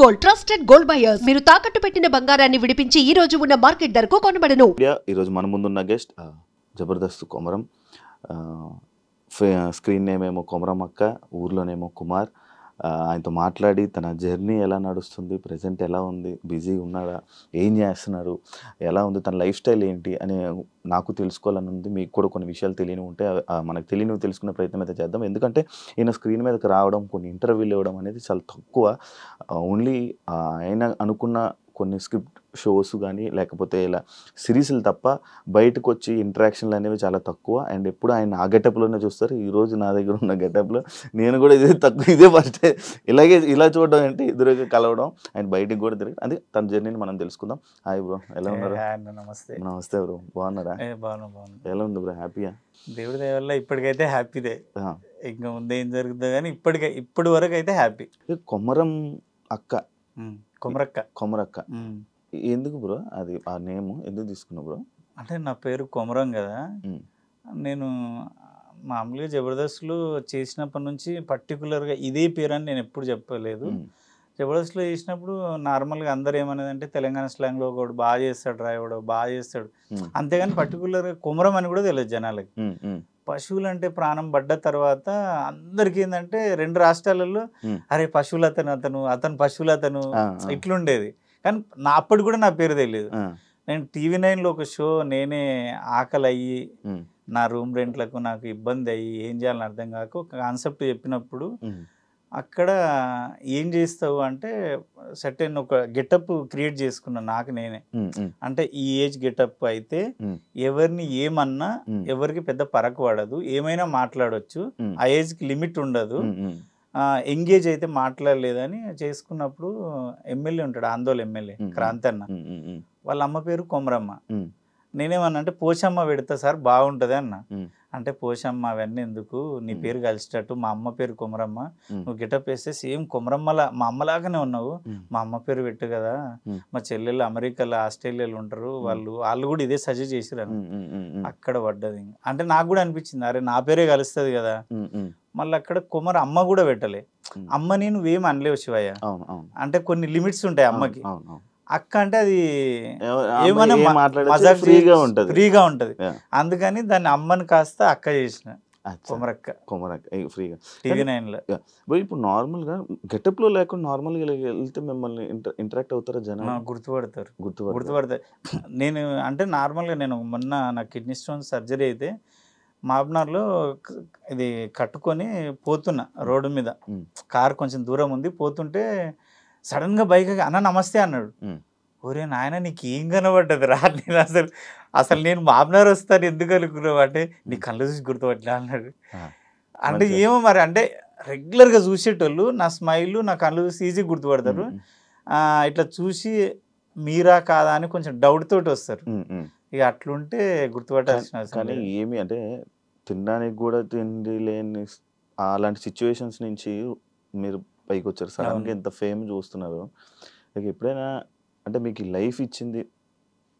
Gold trusted gold buyers మీరు తాకట్టు పెట్టిన బంగారాన్ని విడిపించి ఈ రోజు ఉన్న మార్కెట్ ధరకు కొనబడను. ఈ రోజు మన ముందున్న guest Jabardasth Komaram. Screen name ఏమో కొమరం అక్క, ఊర్లోనేమో కుమార్. ఆయనతో మాట్లాడి తన జర్నీ ఎలా నడుస్తుంది, ప్రజెంట్ ఎలా ఉంది, బిజీగా ఉన్నారా, ఏం చేస్తున్నారు, ఎలా ఉంది, తన లైఫ్ స్టైల్ ఏంటి అని నాకు తెలుసుకోవాలని ఉంది. మీకు కూడా కొన్ని విషయాలు తెలియని ఉంటే మనకు తెలియనివి తెలుసుకునే ప్రయత్నం అయితే చేద్దాం. ఎందుకంటే ఈయన స్క్రీన్ మీదకి రావడం, కొన్ని ఇంటర్వ్యూలు ఇవ్వడం అనేది చాలా తక్కువ. ఓన్లీ ఆయన అనుకున్న కొన్ని స్క్రిప్ట్ షోస్ కానీ లేకపోతే ఇలా సిరీస్లు తప్ప బయటకు వచ్చి ఇంటరాక్షన్లు అనేవి చాలా తక్కువ. అండ్ ఎప్పుడు ఆయన ఆ గెటప్లోనే చూస్తారు. ఈరోజు నా దగ్గర ఉన్న గెటప్లో నేను కూడా ఇదే ఫస్ట్ ఇలా చూడడం అంటే ఎదురుగా కలవడం, ఆయన బయటకు కూడా తిరిగి అది తన జర్నీని మనం తెలుసుకుందాం. హాయ్ బ్రో, ఎలా ఉన్నారు? నమస్తే. నమస్తే బ్రో, బాగున్నారా? బాగున్నా. ఎలా ఉంది బ్రో? హ్యాపీయా? దేవుడి దయ వల్ల ఇప్పటికైతే హ్యాపీదే. ఇంకా ముందు ఏం జరుగుతుందో కానీ ఇప్పటి వరకు అయితే హ్యాపీ. కొమరం అక్క, కొమరక్క. ఎందుకు బ్రో అది ఆ నేమ్ ఎందుకు తీసుకున్నావు బ్రో? అంటే నా పేరు కొమరం కదా. నేను మామూలుగా జబర్దస్త్లో చేసినప్పటి నుంచి పర్టికులర్గా ఇదే పేరు అని నేను ఎప్పుడు చెప్పలేదు. జబర్దస్త్లో చేసినప్పుడు నార్మల్గా అందరు ఏమనేదంటే తెలంగాణ స్లాంగ్లో ఒకడు బాగా చేస్తాడు, రాయవాడు బాగా చేస్తాడు, అంతేగాని పర్టికులర్గా కొమరం అని కూడా తెలియదు జనాలకి. పశువులు అంటే ప్రాణం పడ్డ తర్వాత అందరికి ఏంటంటే రెండు రాష్ట్రాలలో అరే పశువులు అతను పశువులు ఇట్లుండేది. కానీ అప్పటి కూడా నా పేరు తెలియదు. నేను TV9లో ఒక షో నేనే ఆకలి అయ్యి నా రూమ్ రెంట్లకు నాకు ఇబ్బంది అయ్యి ఏం చేయాలని అర్థం కాక ఒక కాన్సెప్ట్ చెప్పినప్పుడు అక్కడ ఏం చేస్తావు అంటే సర్టెన్ ఒక గెటప్ క్రియేట్ చేసుకున్నా నాకు నేనే. అంటే ఈ ఏజ్ గెటప్ అయితే ఎవరిని ఏమన్నా ఎవరికి పెద్ద పరకు పడదు, ఏమైనా మాట్లాడవచ్చు, ఆ ఏజ్కి లిమిట్ ఉండదు, ఎంగేజ్ అయితే మాట్లాడలేదని చేసుకున్నప్పుడు ఎమ్మెల్యే ఉంటాడు, ఆందోళన ఎమ్మెల్యే క్రాంతన్న, వాళ్ళ అమ్మ పేరు కొమరమ్మ. నేనేమన్నా అంటే పోషమ్మ పెడతా సార్ బాగుంటుంది అన్న. అంటే పోషమ్మ అవన్నీ ఎందుకు, నీ పేరు కలిసేటట్టు మా అమ్మ పేరు కొమరమ్మ, నువ్వు గెటప్ వేస్తే సేమ్ కొమరమ్మలా మా అమ్మలాగానే ఉన్నావు, మా అమ్మ పేరు పెట్టు కదా, మా చెల్లెళ్ళు అమెరికాలో ఆస్ట్రేలియాలో ఉంటారు వాళ్ళు కూడా ఇదే సజెస్ట్ చేసిరు. అక్కడ పడ్డది. అంటే నాకు కూడా అనిపించింది అరే నా పేరే కలుస్తుంది కదా. మళ్ళీ అక్కడ కొమర అమ్మ కూడా పెట్టలే. అమ్మని నువ్వేం అనలేవు శివయ్య, అంటే కొన్ని లిమిట్స్ ఉంటాయి అమ్మకి. అక్క అంటే అది ఏమన్నా ఫ్రీగా ఉంటది, అందుకని దాన్ని అమ్మని కాస్త అక్క చేసిన కొమరక్క ఫ్రీగా TV9లో. ఇప్పుడు నార్మల్ గా గెటప్ లో లేకుండా నార్మల్ గా వెళ్తే మిమ్మల్ని ఇంటరాక్ట్ అవుతారా జనం? గుర్తుపడతారు. నేను అంటే నార్మల్ గా నేను మొన్న నా కిడ్నీ స్టోన్ సర్జరీ అయితే మాబ్నార్లో ఇది కట్టుకొని పోతున్నా రోడ్డు మీద, కార్ కొంచెం దూరం ఉంది, పోతుంటే సడన్ గా బైక్ అన్న నమస్తే అన్నాడు. ఒరే నాయన నీకు ఏం కనబడ్డది రా, నేను అసలు నేను మాబ్నార్ వస్తాను ఎందుకు అనుకున్నావు అంటే నీ కళ్ళు చూసి గుర్తుపట్టలే అన్నాడు. అంటే ఏమో మరి, అంటే రెగ్యులర్గా చూసేటోళ్ళు నా స్మైల్ నా కళ్ళు చూసి ఈజీ గుర్తుపడతారు, ఇట్లా చూసి మీరా కాదా అని కొంచెం డౌట్ తోటి వస్తారు. ఇక అట్లుంటే గుర్తుపట్టాల్సిన. కానీ ఏమి అంటే తినడానికి కూడా తిండి లేని అలాంటి సిచ్యువేషన్స్ నుంచి మీరు పైకి వచ్చారు, సడన్గా ఎంత ఫేమ్ చూస్తున్నారు. ఇక ఎప్పుడైనా అంటే మీకు లైఫ్ ఇచ్చింది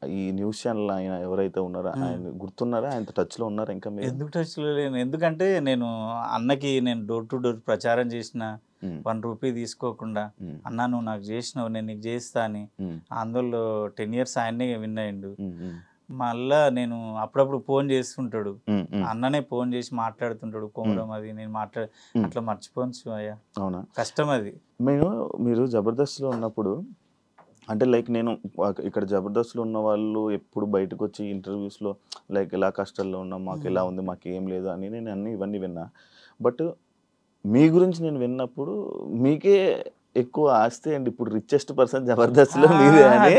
ఈ న్యూస్ ఛానల్ ఆయన ఎవరైతే ఉన్నారో ఆయన గుర్తున్నారా? ఆయన టచ్లో ఉన్నారా? ఇంకా ఎందుకు టచ్లో లేను, ఎందుకంటే నేను అన్నకి నేను డోర్ టు డోర్ ప్రచారం చేసిన, 1 రూపీ తీసుకోకుండా అన్నా నువ్వు నాకు చేసినావు నేను నీకు చేస్తా అని. అందులో 10 years ఆయన్నే విన్నాయిండు. మళ్ళా నేను అప్పుడప్పుడు ఫోన్ చేస్తుంటాడు, అన్ననే ఫోన్ చేసి మాట్లాడుతుంటాడు కొమరం అది నేను అట్లా మర్చిపోను శివయ్య. అవునా? కష్టం అది. మీరు జబర్దస్త్లో ఉన్నప్పుడు అంటే లైక్ నేను ఇక్కడ జబర్దస్త్లో ఉన్న వాళ్ళు ఎప్పుడు బయటకు వచ్చి ఇంటర్వ్యూస్లో లైక్ ఎలా కష్టాల్లో ఉన్నాం, మాకు ఎలా ఉంది, మాకు ఏం లేదు అని నేను ఇవన్నీ విన్నా. బట్ మీ గురించి నేను విన్నప్పుడు మీకే ఎక్కువ ఆస్తి అండ్ ఇప్పుడు రిచెస్ట్ పర్సన్ జబర్దస్త్లో మీదే అని,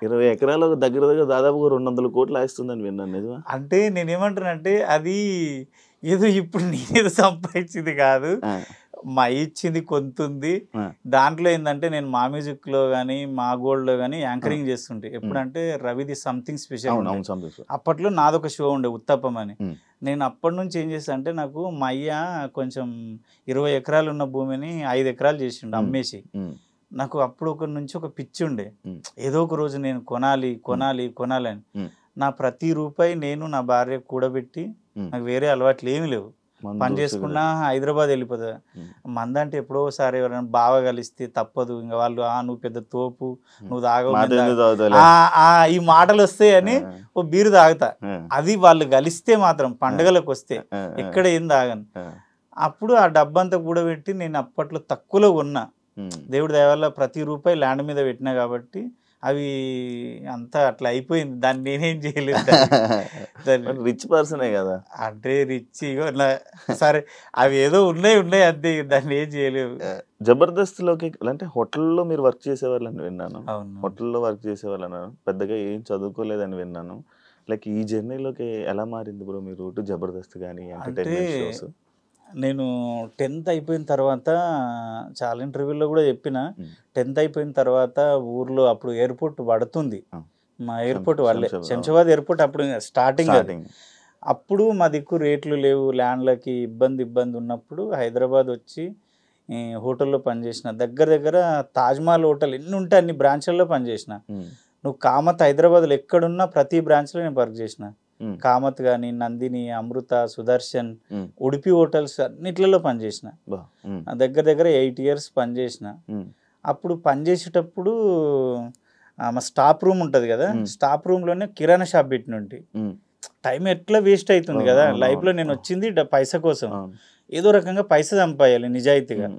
20 ఎకరాల దగ్గర దాదాపుగా 200 కోట్లు ఆస్తుందని విన్నాను. నిజమా? అంటే నేనేమంటానంటే అది ఏదో ఇప్పుడు నేనేదో సంపాదించింది కాదు, మా ఇచ్చింది కొంతుంది. దాంట్లో ఏంటంటే నేను మా మ్యూజిక్ లో కానీ మా గోల్డ్ లో కానీ యాంకరింగ్ చేస్తుంటే ఎప్పుడంటే రవిది సంథింగ్ స్పెషల్. అప్పట్లో నాదొక షో ఉండే ఉత్తప్పం అని. నేను అప్పటి నుంచి ఏం చేస్తా అంటే నాకు మా అయ్య కొంచెం 20 ఎకరాలు ఉన్న భూమిని 5 ఎకరాలు చేసిండు అమ్మేసి. నాకు అప్పుడు ఒక నుంచి ఒక పిచ్చి ఉండే, ఏదో ఒక రోజు నేను కొనాలి అని. నా ప్రతి రూపాయి నేను నా భార్య కూడబెట్టి, నాకు వేరే అలవాట్లు ఏమి లేవు, పని చేసుకున్నా హైదరాబాద్ వెళ్ళిపోతుంది. మందంటే ఎప్పుడో ఒకసారి ఎవరైనా బాగా కలిస్తే తప్పదు, ఇంకా వాళ్ళు నువ్వు పెద్ద తోపు, నువ్వు తాగవు, ఈ మాటలు వస్తాయని ఓ బీరు తాగుతా. అది వాళ్ళు కలిస్తే మాత్రం పండుగలకు వస్తే ఎక్కడ ఏం తాగను. అప్పుడు ఆ డబ్బంతా కూడబెట్టి నేను అప్పట్లో తక్కువలో కొన్నా. దేవుడి దయ వల్ల ప్రతి రూపాయి ల్యాండ్ మీద పెట్టినా కాబట్టి అవి అంతా అట్లా అయిపోయింది. దాన్ని నేనేం చేయలేదు. రిచ్ పర్సనే కదా అంటే రిచ్ సరే అవి ఏదో ఉన్నాయి అంతే, దాన్ని ఏం చేయలేవు. జబర్దస్త్లోకి అంటే హోటల్లో మీరు వర్క్ చేసేవాళ్ళని విన్నాను. హోటల్లో వర్క్ చేసేవాళ్ళని పెద్దగా ఏం చదువుకోలేదని విన్నాను. లైక్ ఈ జర్నీలోకి ఎలా మారింది బ్రో మీ రూట్? జబర్దస్త్ కానీ ఎంటర్టైన్మెంట్ షోస్. నేను 10th అయిపోయిన తర్వాత చాలా ఇంటర్వ్యూలో కూడా చెప్పిన, 10th అయిపోయిన తర్వాత ఊర్లో అప్పుడు ఎయిర్పోర్ట్ పడుతుంది, మా ఎయిర్పోర్ట్ వాళ్ళే శంషాబాద్ ఎయిర్పోర్ట్ అప్పుడు స్టార్టింగ్. అప్పుడు మా దిక్కు రేట్లు లేవు, ల్యాండ్లకి ఇబ్బంది ఉన్నప్పుడు హైదరాబాద్ వచ్చి హోటల్లో పనిచేసిన. దగ్గర తాజ్మహల్ హోటల్ ఎన్ని ఉంటే అన్ని బ్రాంచ్లలో పనిచేసిన. నువ్వు కామత్ హైదరాబాద్లో ఎక్కడున్నా ప్రతి బ్రాంచ్లో నేను వర్క్ చేసిన. కామత్ కానీ, నందిని, అమృత, సుదర్శన్, ఉడిపి హోటల్స్ అన్నిట్లలో పనిచేసిన. దగ్గర 8 years పనిచేసిన. అప్పుడు పనిచేసేటప్పుడు మా స్టాఫ్ రూమ్ ఉంటుంది కదా, స్టాఫ్ రూమ్లోనే కిరాణా షాప్ పెట్టినంటి. టైం ఎట్లా వేస్ట్ అవుతుంది కదా లైఫ్లో. నేను వచ్చింది పైసా కోసం, ఏదో రకంగా పైసా సంపాయాలి నిజాయితీగా.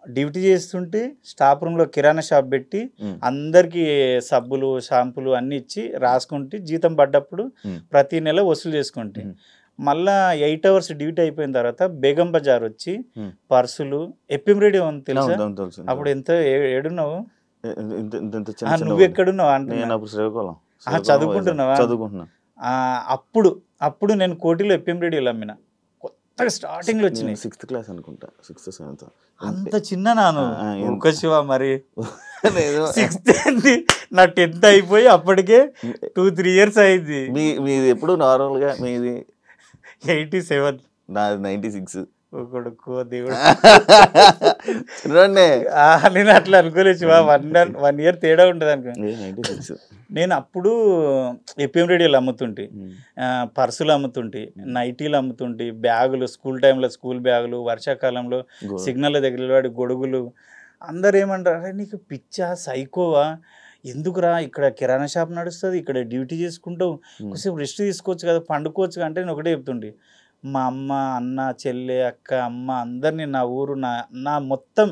డ్యూటీ చేస్తుంటే స్టాఫ్ రూమ్లో కిరాణా షాప్ పెట్టి అందరికి సబ్బులు, షాంపులు అన్ని ఇచ్చి రాసుకుంటే జీతం పడ్డప్పుడు ప్రతి నెల వసూలు చేసుకుంటే, మళ్ళా 8 hours డ్యూటీ అయిపోయిన తర్వాత బేగం బజార్ వచ్చి పర్సులు, ఎఫ్ఎం రేడియో ఉంది తెలుసా? అప్పుడు ఎంత ఏడున్నావు నువ్వు, ఎక్కడున్నావు అంటే చదువుకుంటున్నావా? అప్పుడు నేను కోటిలో ఎఫ్ఎం రేడియోలు అమ్మిన. స్టార్టింగ్ లో వచ్చినాయి 6th class అనుకుంటా, 6th or 7th. అంత చిన్న నాను శివ మరి 6th నా 10th అయిపోయి అప్పటికే 2-3 years అయింది. మీది ఎప్పుడు నార్మల్ గా? మీది 87, నాది 96. కొడుకో దేవుడు, నేను అట్లా అనుకోలేదు శివ. 1 year తేడా ఉంటుంది అనుకో. నేను అప్పుడు ఎఫ్ఎం రేడియోలు అమ్ముతుంటే, పర్సులు అమ్ముతుంటే, నైటీలు అమ్ముతుంటే, బ్యాగులు, స్కూల్ టైంలో స్కూల్ బ్యాగులు, వర్షాకాలంలో సిగ్నల్ దగ్గర వాడి గొడుగులు. అందరు ఏమంటారు, అరే నీకు పిచ్చా, సైకోవా, ఎందుకురా ఇక్కడ కిరాణా షాప్ నడుస్తుంది, ఇక్కడ డ్యూటీ చేసుకుంటావు, కొంచెం రెస్ట్ తీసుకోవచ్చు కదా, పండుకోవచ్చు అంటే నేను ఒకటే చెప్తుండే. మా అమ్మ, అన్న, చెల్లె, అక్క, అమ్మ అందరినీ, నా ఊరు, నా మొత్తం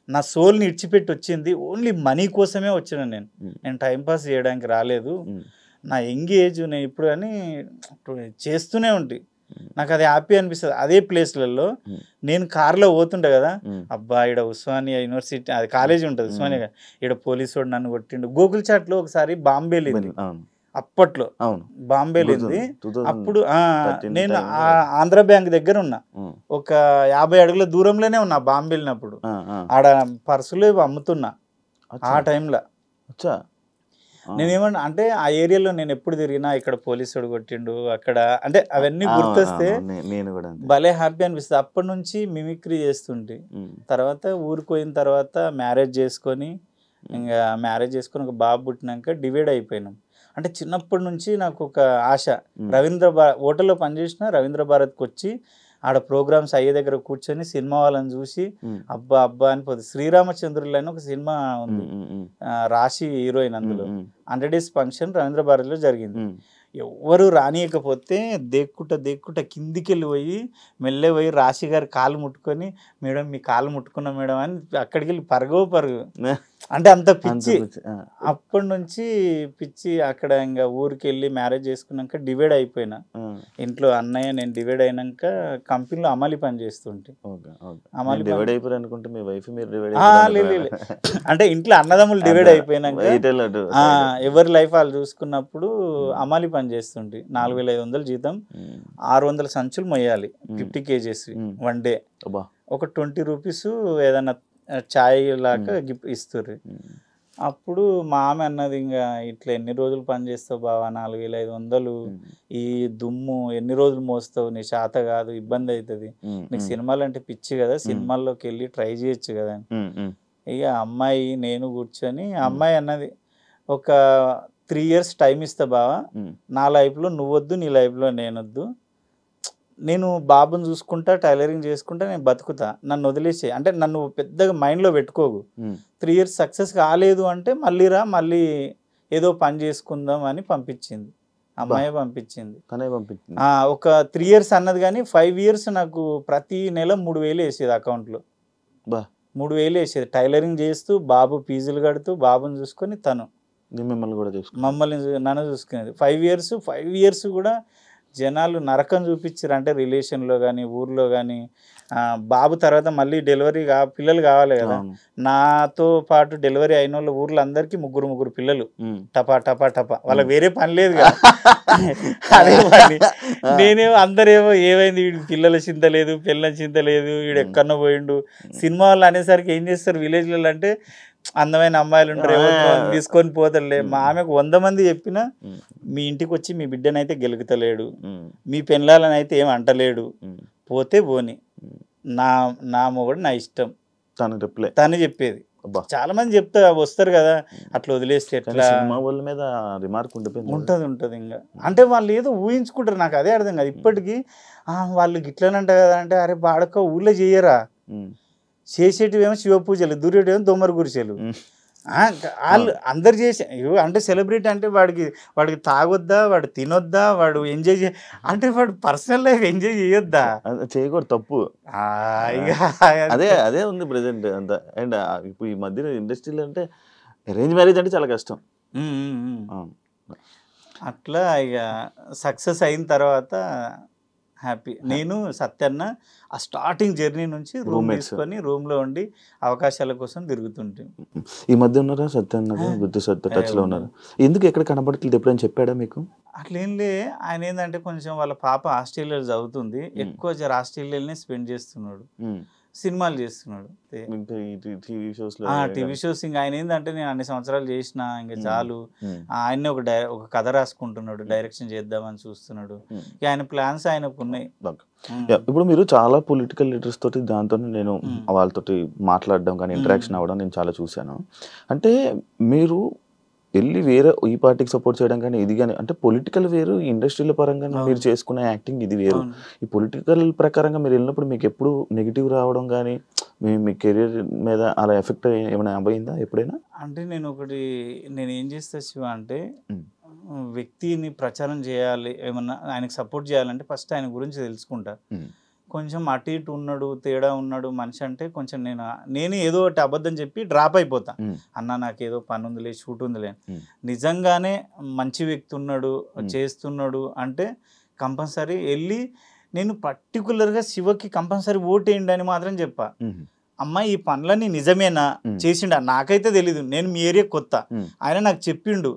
నా సోల్ని ఇడిచిపెట్టి వచ్చింది ఓన్లీ మనీ కోసమే వచ్చిన. నేను టైంపాస్ చేయడానికి రాలేదు. నా యంగ్ ఏజ్ నేను ఇప్పుడు కానీ చేస్తూనే ఉంటాయి. నాకు అది హ్యాపీ అనిపిస్తుంది. అదే ప్లేస్లలో నేను కార్లో పోతుంటా కదా, అబ్బా ఇక్కడ ఉస్మానియా యూనివర్సిటీ, అది కాలేజీ ఉంటుంది ఉస్మానియా, ఇక్కడ పోలీసు వాడు నన్ను కొట్టిండు. గోకుల్ చాట్లో ఒకసారి బాంబే వెళ్ళింది, అప్పట్లో బాంబే వెళ్ళింది. అప్పుడు నేను ఆంధ్ర బ్యాంక్ దగ్గర ఉన్నా, ఒక 50 అడుగుల దూరంలోనే ఉన్నా బాంబే వెళ్ళినప్పుడు. ఆడ పర్సులు అమ్ముతున్నా ఆ టైంలో. నేనేమన్నా అంటే ఆ ఏరియాలో నేను ఎప్పుడు తిరిగినా ఇక్కడ పోలీసుడు కొట్టిండు అక్కడ, అంటే అవన్నీ గుర్తొస్తే భలే హ్యాపీ అనిపిస్తుంది. అప్పటి నుంచి మిమిక్రీ చేస్తుంటే, తర్వాత ఊరికి పోయిన తర్వాత మ్యారేజ్ చేసుకొని, ఇంకా మ్యారేజ్ చేసుకొని ఒక బాబు పుట్టినాక డివైడ్ అయిపోయినాం. అంటే చిన్నప్పటి నుంచి నాకు ఒక ఆశ. రవీంద్ర హోటల్లో పనిచేసిన రవీంద్ర భారత్కి వచ్చి ఆడ ప్రోగ్రామ్స్ అయ్యే దగ్గర కూర్చొని సినిమా వాళ్ళని చూసి అబ్బా అనిపోతుంది. శ్రీరామచంద్రులు అని ఒక సినిమా ఉంది, రాశి హీరోయిన్, అందులో 100 days ఫంక్షన్ రవీంద్ర భారతిలో జరిగింది. ఎవ్వరు రానియకపోతే దేక్కుంట కిందికి వెళ్ళి పోయి మెల్లె పోయి రాశి గారి కాళ్ళు ముట్టుకొని, మేడం మీ కాళ్ళు ముట్టుకున్నా మేడం అని అక్కడికి వెళ్ళి పరుగు అంటే అంత పిచ్చి. అప్పటి నుంచి పిచ్చి. అక్కడ ఇంకా ఊరికి వెళ్ళి మ్యారేజ్ చేసుకున్నాక డివైడ్ అయిపోయినా. ఇంట్లో అన్నయ్య నేను డివైడ్ అయినాక కంపెనీలో అమలు పని చేస్తుంటే, అంటే ఇంట్లో అన్నదమ్ములు డివైడ్ అయిపోయినాక ఎవరి లైఫ్ వాళ్ళు చూసుకున్నప్పుడు అమలు పని చేస్తుంటే 4500 జీతం, 600 సంచులు మొయ్యాలి, 50 kgs 1 day. ఒక 20 rupees ఏదన్నా ఛాయ్ లాగా ఇస్తారు. అప్పుడు మా ఆమె అన్నది, ఇంకా ఇట్లా ఎన్ని రోజులు పని చేస్తావు బావా, 4500 ఈ దుమ్ము ఎన్ని రోజులు మోస్తావు, నీ చేత కాదు, ఇబ్బంది అవుతుంది, నీకు సినిమాలు అంటే పిచ్చి కదా, సినిమాల్లోకి వెళ్ళి ట్రై చేయొచ్చు కదా. ఇక అమ్మాయి నేను కూర్చొని, అమ్మాయి అన్నది ఒక 3 years టైం ఇస్తా బావా, నా లైఫ్లో నువ్వొద్దు, నీ లైఫ్లో నేనొద్దు, నేను బాబుని చూసుకుంటా టైలరింగ్ చేసుకుంటా నేను బతుకుతా, నన్ను వదిలేసే అంటే నన్ను పెద్దగా మైండ్లో పెట్టుకోకు, 3 years సక్సెస్ కాలేదు అంటే మళ్ళీ రా, మళ్ళీ ఏదో పని చేసుకుందాం అని పంపించింది అమ్మాయి, పంపించింది. ఒక 3 years అన్నది కానీ 5 years నాకు ప్రతి నెల 3,000 వేసేది అకౌంట్లో, 3,000 వేసేది. టైలరింగ్ చేస్తూ బాబు ఫీజులు కడుతూ బాబుని చూసుకొని తను నన్ను చూసుకునేది. 5 years కూడా జనాలు నరకం చూపించారు. అంటే రిలేషన్లో కానీ ఊర్లో కానీ బాబు తర్వాత మళ్ళీ డెలివరీ పిల్లలు కావాలి కదా, నాతో పాటు డెలివరీ అయిన వాళ్ళ ఊర్లో అందరికీ 3 పిల్లలు, టపా టపా టపా, వాళ్ళకి వేరే పని లేదు కదా అదే పని. నేనేమో అందరేమో ఏమైంది వీడికి పిల్లల చింత లేదు, పిల్లల చింత లేదు, వీడు ఎక్కడో పోయిండు. సినిమా వాళ్ళు అనేసరికి ఏం చేస్తారు విలేజ్లలో అంటే అందమైన అమ్మాయిలు ఉంటారు, తీసుకొని పోతలే. మా ఆమెకు 100 మంది చెప్పినా మీ ఇంటికి వచ్చి మీ బిడ్డనైతే గెలుగుతలేడు, మీ పెళ్ళాలని అయితే ఏం అంటలేడు, పోతే పోని, నా మొగుడు నా ఇష్టం తను చెప్పేది. చాలా మంది చెప్తా వస్తారు కదా, అట్లా వదిలేస్తే ఎట్లా ఉంటది ఇంకా. అంటే వాళ్ళు ఏదో ఊహించుకుంటారు, నాకు అదే అర్థం కాదు ఇప్పటికీ. వాళ్ళు గిట్లనంట కదా అంటే, అరే బాడక ఊళ్ళో చెయ్యరా, చేసేటివేమో శివ పూజలు, దూరేటివేమో దొమ్మర గురిసెలు. వాళ్ళు అందరు చేసే అంటే సెలబ్రిటీ అంటే వాడికి తాగొద్దా, వాడు తినొద్దా, వాడు ఎంజాయ్ అంటే వాడు పర్సనల్ లైఫ్ ఎంజాయ్ చేయొద్దా, చేయకూడదు, తప్పు. అదే ఉంది ప్రెసెంట్ అంతా. అండ్ ఇప్పుడు ఈ మధ్య ఇండస్ట్రీలో అంటే అరేంజ్ మ్యారేజ్ అంటే చాలా కష్టం. అట్లా ఇక సక్సెస్ అయిన తర్వాత హ్యాపీ. నేను సత్యన్న ఆ స్టార్టింగ్ జర్నీ నుంచి రూమ్ తీసుకొని రూమ్లో ఉండి అవకాశాల కోసం తిరుగుతుంటే. ఈ మధ్య ఉన్నారా సత్యన్న, బుద్ధి సత్య టచ్లో ఉన్నారు? ఎందుకు ఎక్కడ కనబడట్లేదు, ఎప్పుడైనా చెప్పాడా మీకు? అట్లేంలే, ఆయన ఏంటంటే కొంచెం వాళ్ళ పాప ఆస్ట్రేలియాలో చదువుతుంది, ఎక్కువ ఆస్ట్రేలియాలోనే స్పెండ్ చేస్తున్నాడు, సినిమాలు చేస్తున్నాడు, టీవీ షోస్. ఇంకా ఆయన ఏంటంటే నేను అన్ని సంవత్సరాలు చేసిన ఇంకా చాలు, ఆయన్ని ఒక కథ రాసుకుంటున్నాడు, డైరెక్షన్ చేద్దామని చూస్తున్నాడు. ఆయన ప్లాన్స్ ఆయనకు ఉన్నాయి. ఇప్పుడు మీరు చాలా పొలిటికల్ లీడర్స్ తోటి దాంతో నేను వాళ్ళతోటి మాట్లాడడం కానీ ఇంటరాక్షన్ అవ్వడం నేను చాలా చూశాను. అంటే మీరు వెళ్ళి వేరే ఈ పార్టీకి సపోర్ట్ చేయడం కానీ ఇది కానీ, అంటే పొలిటికల్ వేరు, ఇండస్ట్రీల పరంగా మీరు చేసుకునే యాక్టింగ్ ఇది వేరు. ఈ పొలిటికల్ ప్రకారంగా మీరు వెళ్ళినప్పుడు మీకు ఎప్పుడు నెగిటివ్ రావడం కానీ మీ కెరీర్ మీద అలా ఎఫెక్ట్ ఏమైనా అయిందా ఎప్పుడైనా? అంటే నేను ఏం చేస్తా శివ అంటే, వ్యక్తిని ప్రచారం చేయాలి, ఏమన్నా ఆయనకు సపోర్ట్ చేయాలంటే ఫస్ట్ ఆయన గురించి తెలుసుకుంటా. కొంచెం అటు ఇటు ఉన్నాడు, తేడా ఉన్నాడు మనిషి అంటే కొంచెం నేను ఏదో ఒకటి అబద్ధం చెప్పి డ్రాప్ అయిపోతా. అన్న నాకు ఏదో పని ఉందిలే, షూట్ ఉందిలే. నిజంగానే మంచి వ్యక్తి ఉన్నాడు, చేస్తున్నాడు అంటే కంపల్సరీ వెళ్ళి నేను పర్టికులర్గా శివకి కంపల్సరీ ఓటేయండి అని మాత్రం చెప్పా. అమ్మ ఈ పనులన్నీ నిజమేనా చేసిండా, నాకైతే తెలీదు, నేను మీ ఏరియా కొత్త, ఆయన నాకు చెప్పిండు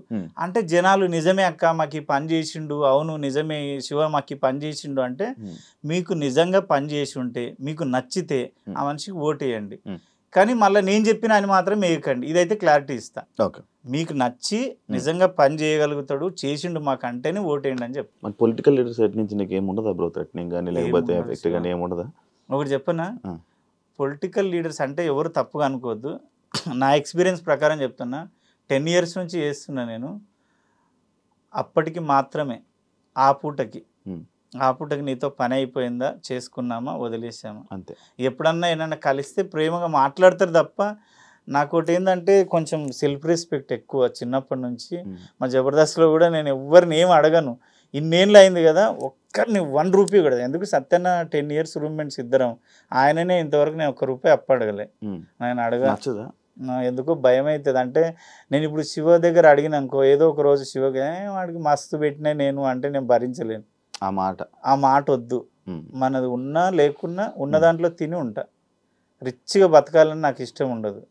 అంటే జనాలు నిజమే అక్క మాకు ఈ పని చేసిండు, అవును నిజమే శివ మాకు ఈ పని చేసిండు అంటే, మీకు నిజంగా పని చేసి ఉంటే మీకు నచ్చితే ఆ మనిషికి ఓటేయండి, కానీ మళ్ళీ నేను చెప్పిన అని మాత్రం వేయకండి. ఇదైతే క్లారిటీ ఇస్తా. మీకు నచ్చి నిజంగా పని చేయగలుగుతాడు, చేసిండు మాకు అంటేనే ఓటేయండి అని చెప్పి. పొలిటికల్ లీడర్ సైడ్ నుంచి నీకు ఏముండదా బ్రో, థ్రెటనింగ్ కానీ లేకపోతే ఎఫెక్ట్ కానీ ఏముండదా? ఒకటి చెప్పనా, పొలిటికల్ లీడర్స్ అంటే ఎవరు తప్పుగా అనుకోవద్దు, నా ఎక్స్పీరియన్స్ ప్రకారం చెప్తున్నా, 10 years నుంచి చేస్తున్నా నేను. అప్పటికి మాత్రమే ఆ పూటకి నీతో పని అయిపోయిందా, చేసుకున్నామా, వదిలేసామా అంతే. ఎప్పుడన్నా ఏమన్నా కలిస్తే ప్రేమగా మాట్లాడతారు తప్ప. నాకు ఒకటి ఏంటంటే కొంచెం సెల్ఫ్ రెస్పెక్ట్ ఎక్కువ చిన్నప్పటి నుంచి. మా జబర్దస్త్లో కూడా నేను ఎవరిని ఏం అడగను, ఇన్నేళ్ళు అయింది కదా, ఒక్కరిని 1 రూపీ కూడా. ఎందుకు సత్యన్న 10 years రూమ్మేట్స్ ఇద్దరం, ఆయననే ఇంతవరకు నేను 1 రూపాయి అప్పడగలే, నేను అడగదా, ఎందుకో భయం అవుతుంది. అంటే నేను ఇప్పుడు శివ దగ్గర అడిగినానుకో, ఏదో ఒక రోజు శివకి వాడికి మస్తు పెట్టినా నేను అంటే నేను భరించలేను. ఆ మాట వద్దు. మనది ఉన్నా లేకున్నా ఉన్న దాంట్లో తిని ఉంటా. రిచ్గా బతకాలని నాకు ఇష్టం ఉండదు.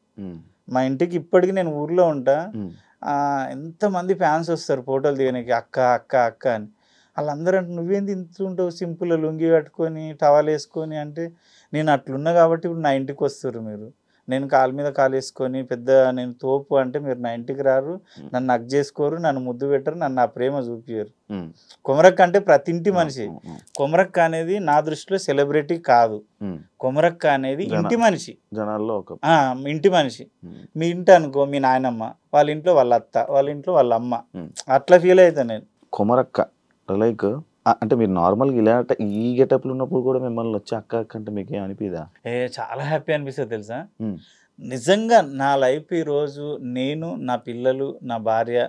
మా ఇంటికి ఇప్పటికీ నేను ఊర్లో ఉంటా, ఎంతమంది ఫ్యాన్స్ వస్తారు ఫోటోలు దిగడానికి, అక్క అక్క అక్క అని. వాళ్ళందరూ అంటే నువ్వేంది ఇంత ఉంటావు, సింపుల్గా లుంగి కట్టుకొని టవల్ వేసుకొని అంటే, నేను అట్లున్నా కాబట్టి ఇప్పుడు నా ఇంటికి వస్తారు మీరు. నేను కాలు మీద కాలు వేసుకొని పెద్ద నేను తోపు అంటే మీరు నా ఇంటికి రారు, నన్ను హగ్ చేసుకోరు, నన్ను ముద్దు పెట్టరు, నన్ను ఆ ప్రేమ చూపించరు. కొమరక్క అంటే ప్రతి ఇంటి మనిషి. కొమరక్క అనేది నా దృష్టిలో సెలబ్రిటీ కాదు, కొమరక్క అనేది ఇంటి మనిషి, జనాల్లో ఇంటి మనిషి. మీ ఇంటి అనుకో మీ నాయనమ్మ, వాళ్ళ ఇంట్లో వాళ్ళ అత్త, వాళ్ళ ఇంట్లో వాళ్ళ అమ్మ, అట్లా ఫీల్ అవుతా నేను. కొమరక్క లైక్ అంటే మీరు నార్మల్గా ఇలా ఈ గెటప్లు ఉన్నప్పుడు కూడా మిమ్మల్ని వచ్చి అక్క అక్క అంటే మీకు ఏం అనిపిదా? చాలా హ్యాపీ అనిపిస్తుంది తెలుసా. నిజంగా నా లైఫ్ ఈరోజు నేను, నా పిల్లలు, నా భార్య,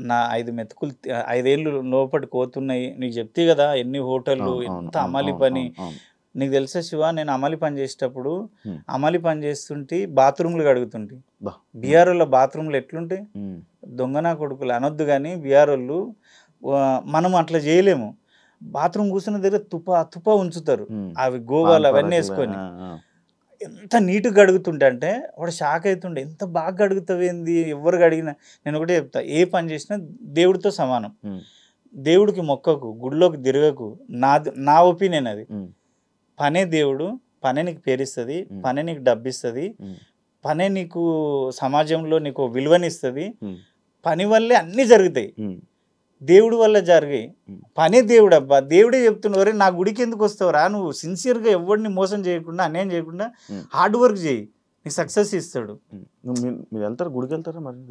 నా 5 మెతుకులు 5 ఏళ్ళు లోపలికి పోతున్నాయి. నీకు చెప్తే కదా ఎన్ని హోటళ్ళు, ఎంత అమలి పని. నీకు తెలుసా శివ, నేను అమలి పని చేసేటప్పుడు అమలి పని చేస్తుంటే బాత్రూమ్లు కడుగుతుంటే, బీఆర్ఓల బాత్రూమ్లు ఎట్లుంటాయి, దొంగనా కొడుకులు అనొద్దు కానీ బీఆర్ఓళ్ళు మనం అట్లా చేయలేము. బాత్రూమ్ కూర్చున్న దగ్గర తుప ఉంచుతారు, అవి గోవాలు అవన్నీ వేసుకొని ఎంత నీట్గా గడుగుతుంటే అంటే వాడు షాక్ అవుతుండే, ఎంత బాగా గడుగుతావేంది, ఎవరు గడిగినా. నేను ఒకటే చెప్తా, ఏ పని చేసినా దేవుడితో సమానం. దేవుడికి మొక్కకు, గుడిలోకి తిరగకు. నా ఒపీనియన్ అది. పనే దేవుడు, పనే నీకు పేరిస్తుంది, పనే నీకు డబ్బిస్తుంది, పనే నీకు సమాజంలో నీకు విలువనిస్తుంది. పని వల్లే అన్నీ జరుగుతాయి, దేవుడి వల్ల జరిగాయి. పనే దేవుడు అబ్బా. దేవుడే చెప్తున్నవరే నా గుడికి ఎందుకు వస్తావురా, నువ్వు సిన్సియర్గా ఎవరిని మోసం చేయకుండా, అన్యాయం చేయకుండా హార్డ్ వర్క్ చేయి, నీకు సక్సెస్ ఇస్తాడు. మీరు వెళ్తారు, గుడికి వెళ్తారా మరి?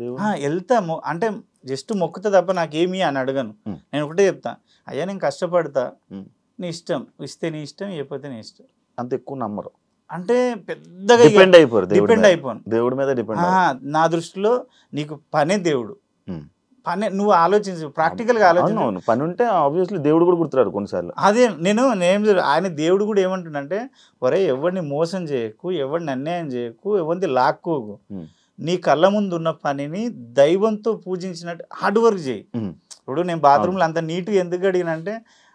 వెళ్తాము అంటే జస్ట్ మొక్కుతా తప్ప నాకేమి అని అడగను. నేను ఒకటే చెప్తా, అయ్యా నేను కష్టపడతా, నీ ఇష్టం, ఇస్తే నీ ఇష్టం, ఇవ్వకపోతే నీ ఇష్టం. అంత ఎక్కువ నమ్మరు అంటే పెద్దగా డిపెండ్ అయిపోరు, దేవుడి మీద డిపెండ్. నా దృష్టిలో నీకు పనే దేవుడు. పని నువ్వు ఆలోచించు, ప్రాక్టికల్ గా ఆలోచించు. పని ఉంటే ఆబ్వియస్లీ దేవుడు కూడా గుర్తురాడు కొన్నిసార్లు. అదే ఆయన దేవుడు కూడా ఏమంటుండంటే, ఒరే ఎవరిని మోసం చేయకు, ఎవరిని అన్యాయం చేయకు, ఎవరిని లాక్కోకు, నీ కళ్ళ ముందు ఉన్న పనిని దైవంతో పూజించినట్టు హార్డ్ వర్క్ చేయి. ఇప్పుడు నేను బాత్రూమ్లో అంత నీట్గా ఎందుకు గడిగినంటే,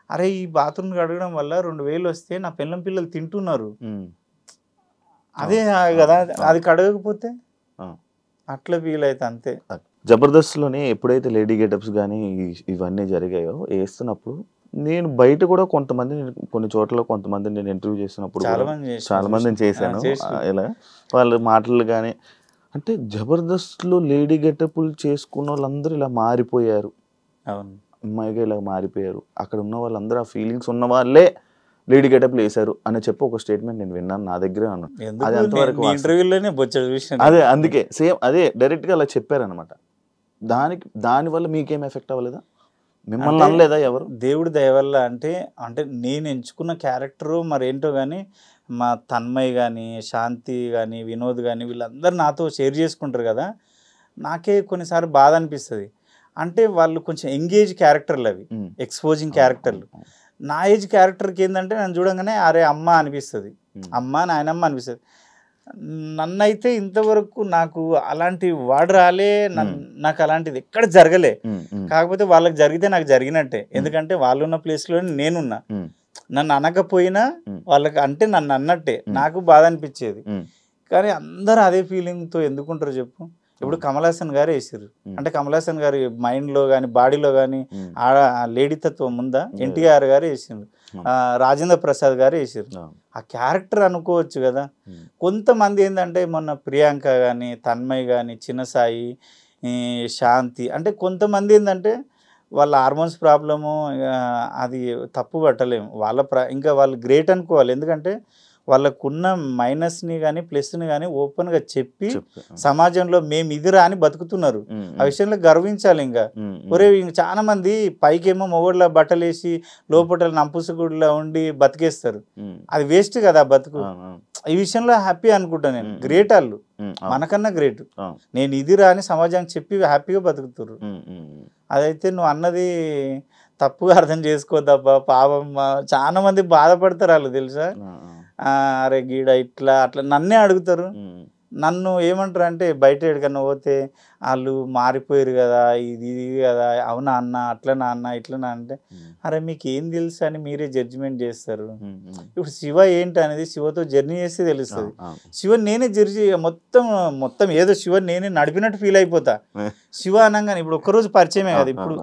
అరే ఈ బాత్రూమ్ కడగడం వల్ల 2000 వస్తే నా పిల్లలు తింటున్నారు, అదే కదా. అది కడగకపోతే అట్లా ఫీల్ అయితే అంతే. జబర్దస్త్లోనే ఎప్పుడైతే లేడీ గెటప్స్ కానీ ఇవన్నీ జరిగాయో వేస్తున్నప్పుడు, నేను బయట కూడా కొంతమంది, కొన్ని చోట్ల కొంతమంది నేను ఇంటర్వ్యూ చేసినప్పుడు చాలా మందిని చేశాను. ఇలా వాళ్ళ మాటలు కానీ అంటే జబర్దస్త్లో లేడీ గెటప్లు చేసుకున్న వాళ్ళందరూ ఇలా మారిపోయారు, అమ్మాయిగా ఇలా మారిపోయారు, అక్కడ ఉన్న వాళ్ళందరూ ఆ ఫీలింగ్స్ ఉన్న వాళ్ళే లేడీ గెటప్లు వేశారు అని చెప్పి ఒక స్టేట్మెంట్ నేను విన్నాను, నా దగ్గరే అన్నాను. అది అంతవరకు అదే, అందుకే సేమ్ అదే డైరెక్ట్ గా అలా చెప్పారనమాట. దానివల్ల మీకేం ఎఫెక్ట్ అవ్వలేదా, మిమ్మల్ని అనలేదా ఎవరు? దేవుడి దయ వల్ల అంటే నేను ఎంచుకున్న క్యారెక్టరు మరేంటో కానీ, మా తన్మయ్ కానీ, శాంతి కానీ, వినోద్ కానీ వీళ్ళందరూ నాతో షేర్ చేసుకుంటారు కదా, నాకే కొన్నిసార్లు బాధ అనిపిస్తుంది. అంటే వాళ్ళు కొంచెం ఎంగేజ్ క్యారెక్టర్లు, అవి ఎక్స్పోజింగ్ క్యారెక్టర్లు. నా ఏజ్ క్యారెక్టర్కి ఏంటంటే నన్ను చూడంగానే అరే అమ్మ అనిపిస్తుంది, అమ్మ నాయనమ్మ అనిపిస్తుంది. నన్నైతే ఇంతవరకు నాకు అలాంటి వాడు రాలే, నాకు అలాంటిది ఎక్కడ జరగలే. కాకపోతే వాళ్ళకి జరిగితే నాకు జరిగినట్టే, ఎందుకంటే వాళ్ళు ఉన్న ప్లేస్లోనే నేనున్నా. నన్ను అనకపోయినా వాళ్ళకి అంటే నన్ను అన్నట్టే, నాకు బాధ అనిపించేది. కానీ అందరూ అదే ఫీలింగ్తో ఎందుకుంటారు చెప్పు. ఇప్పుడు కమల్ హాసన్ గారు వేసారు అంటే, కమల్ హాసన్ గారి మైండ్లో కానీ బాడీలో కానీ ఆ లేడీతత్వం ఉందా? ఎన్టీఆర్ గారు వేసారు, రాజేంద్ర ప్రసాద్ గారు వేసారు. ఆ క్యారెక్టర్ అనుకోవచ్చు కదా. కొంతమంది ఏంటంటే మొన్న ప్రియాంక కానీ, తన్మయ్ కానీ, చిన్నసాయి, శాంతి, అంటే కొంతమంది ఏంటంటే వాళ్ళ హార్మోన్స్ ప్రాబ్లము, అది తప్పు పట్టలేము. ఇంకా వాళ్ళు గ్రేట్ అనుకోవాలి, ఎందుకంటే వాళ్ళకున్న మైనస్ని కానీ ప్లస్ని కానీ ఓపెన్గా చెప్పి సమాజంలో మేము ఇదిరా అని బతుకుతున్నారు. ఆ విషయంలో గర్వించాలి. ఇంకా ఒరే చాలా మంది పైకేమో మొగోళ్ళ బట్టలేసి లోపల నంపుసుగుడిలా ఉండి బతికేస్తారు, అది వేస్ట్ కదా బతుకు. ఈ విషయంలో హ్యాపీ అనుకుంటా నేను. గ్రేట్ వాళ్ళు, మనకన్నా గ్రేట్. నేను ఇదిరా అని సమాజానికి చెప్పి హ్యాపీగా బతుకుతారు. అదైతే నువ్వు అన్నది తప్పుగా అర్థం చేసుకోద్దబ్బా, పాపం చాలా మంది బాధపడతారు వాళ్ళు, తెలుసా. అరే గీడ ఇట్లా అట్లా నన్నే అడుగుతారు. నన్ను ఏమంటారు అంటే, బయట ఎక్కడికన్నా పోతే వాళ్ళు మారిపోయారు కదా, ఇది కదా, అవునా అన్న, అట్లనా అన్న, ఇట్లనా అంటే, అరే మీకు ఏం తెలుసు అని మీరే జడ్జిమెంట్ చేస్తారు. ఇప్పుడు శివ ఏంటి అనేది శివతో జర్నీ చేస్తే తెలుస్తుంది. శివ నేనే జర్నీ మొత్తం ఏదో శివ నేనే నడిపినట్టు ఫీల్ అయిపోతా. శివ అనగానే ఇప్పుడు ఒక్కరోజు పరిచయమే కదా, ఇప్పుడు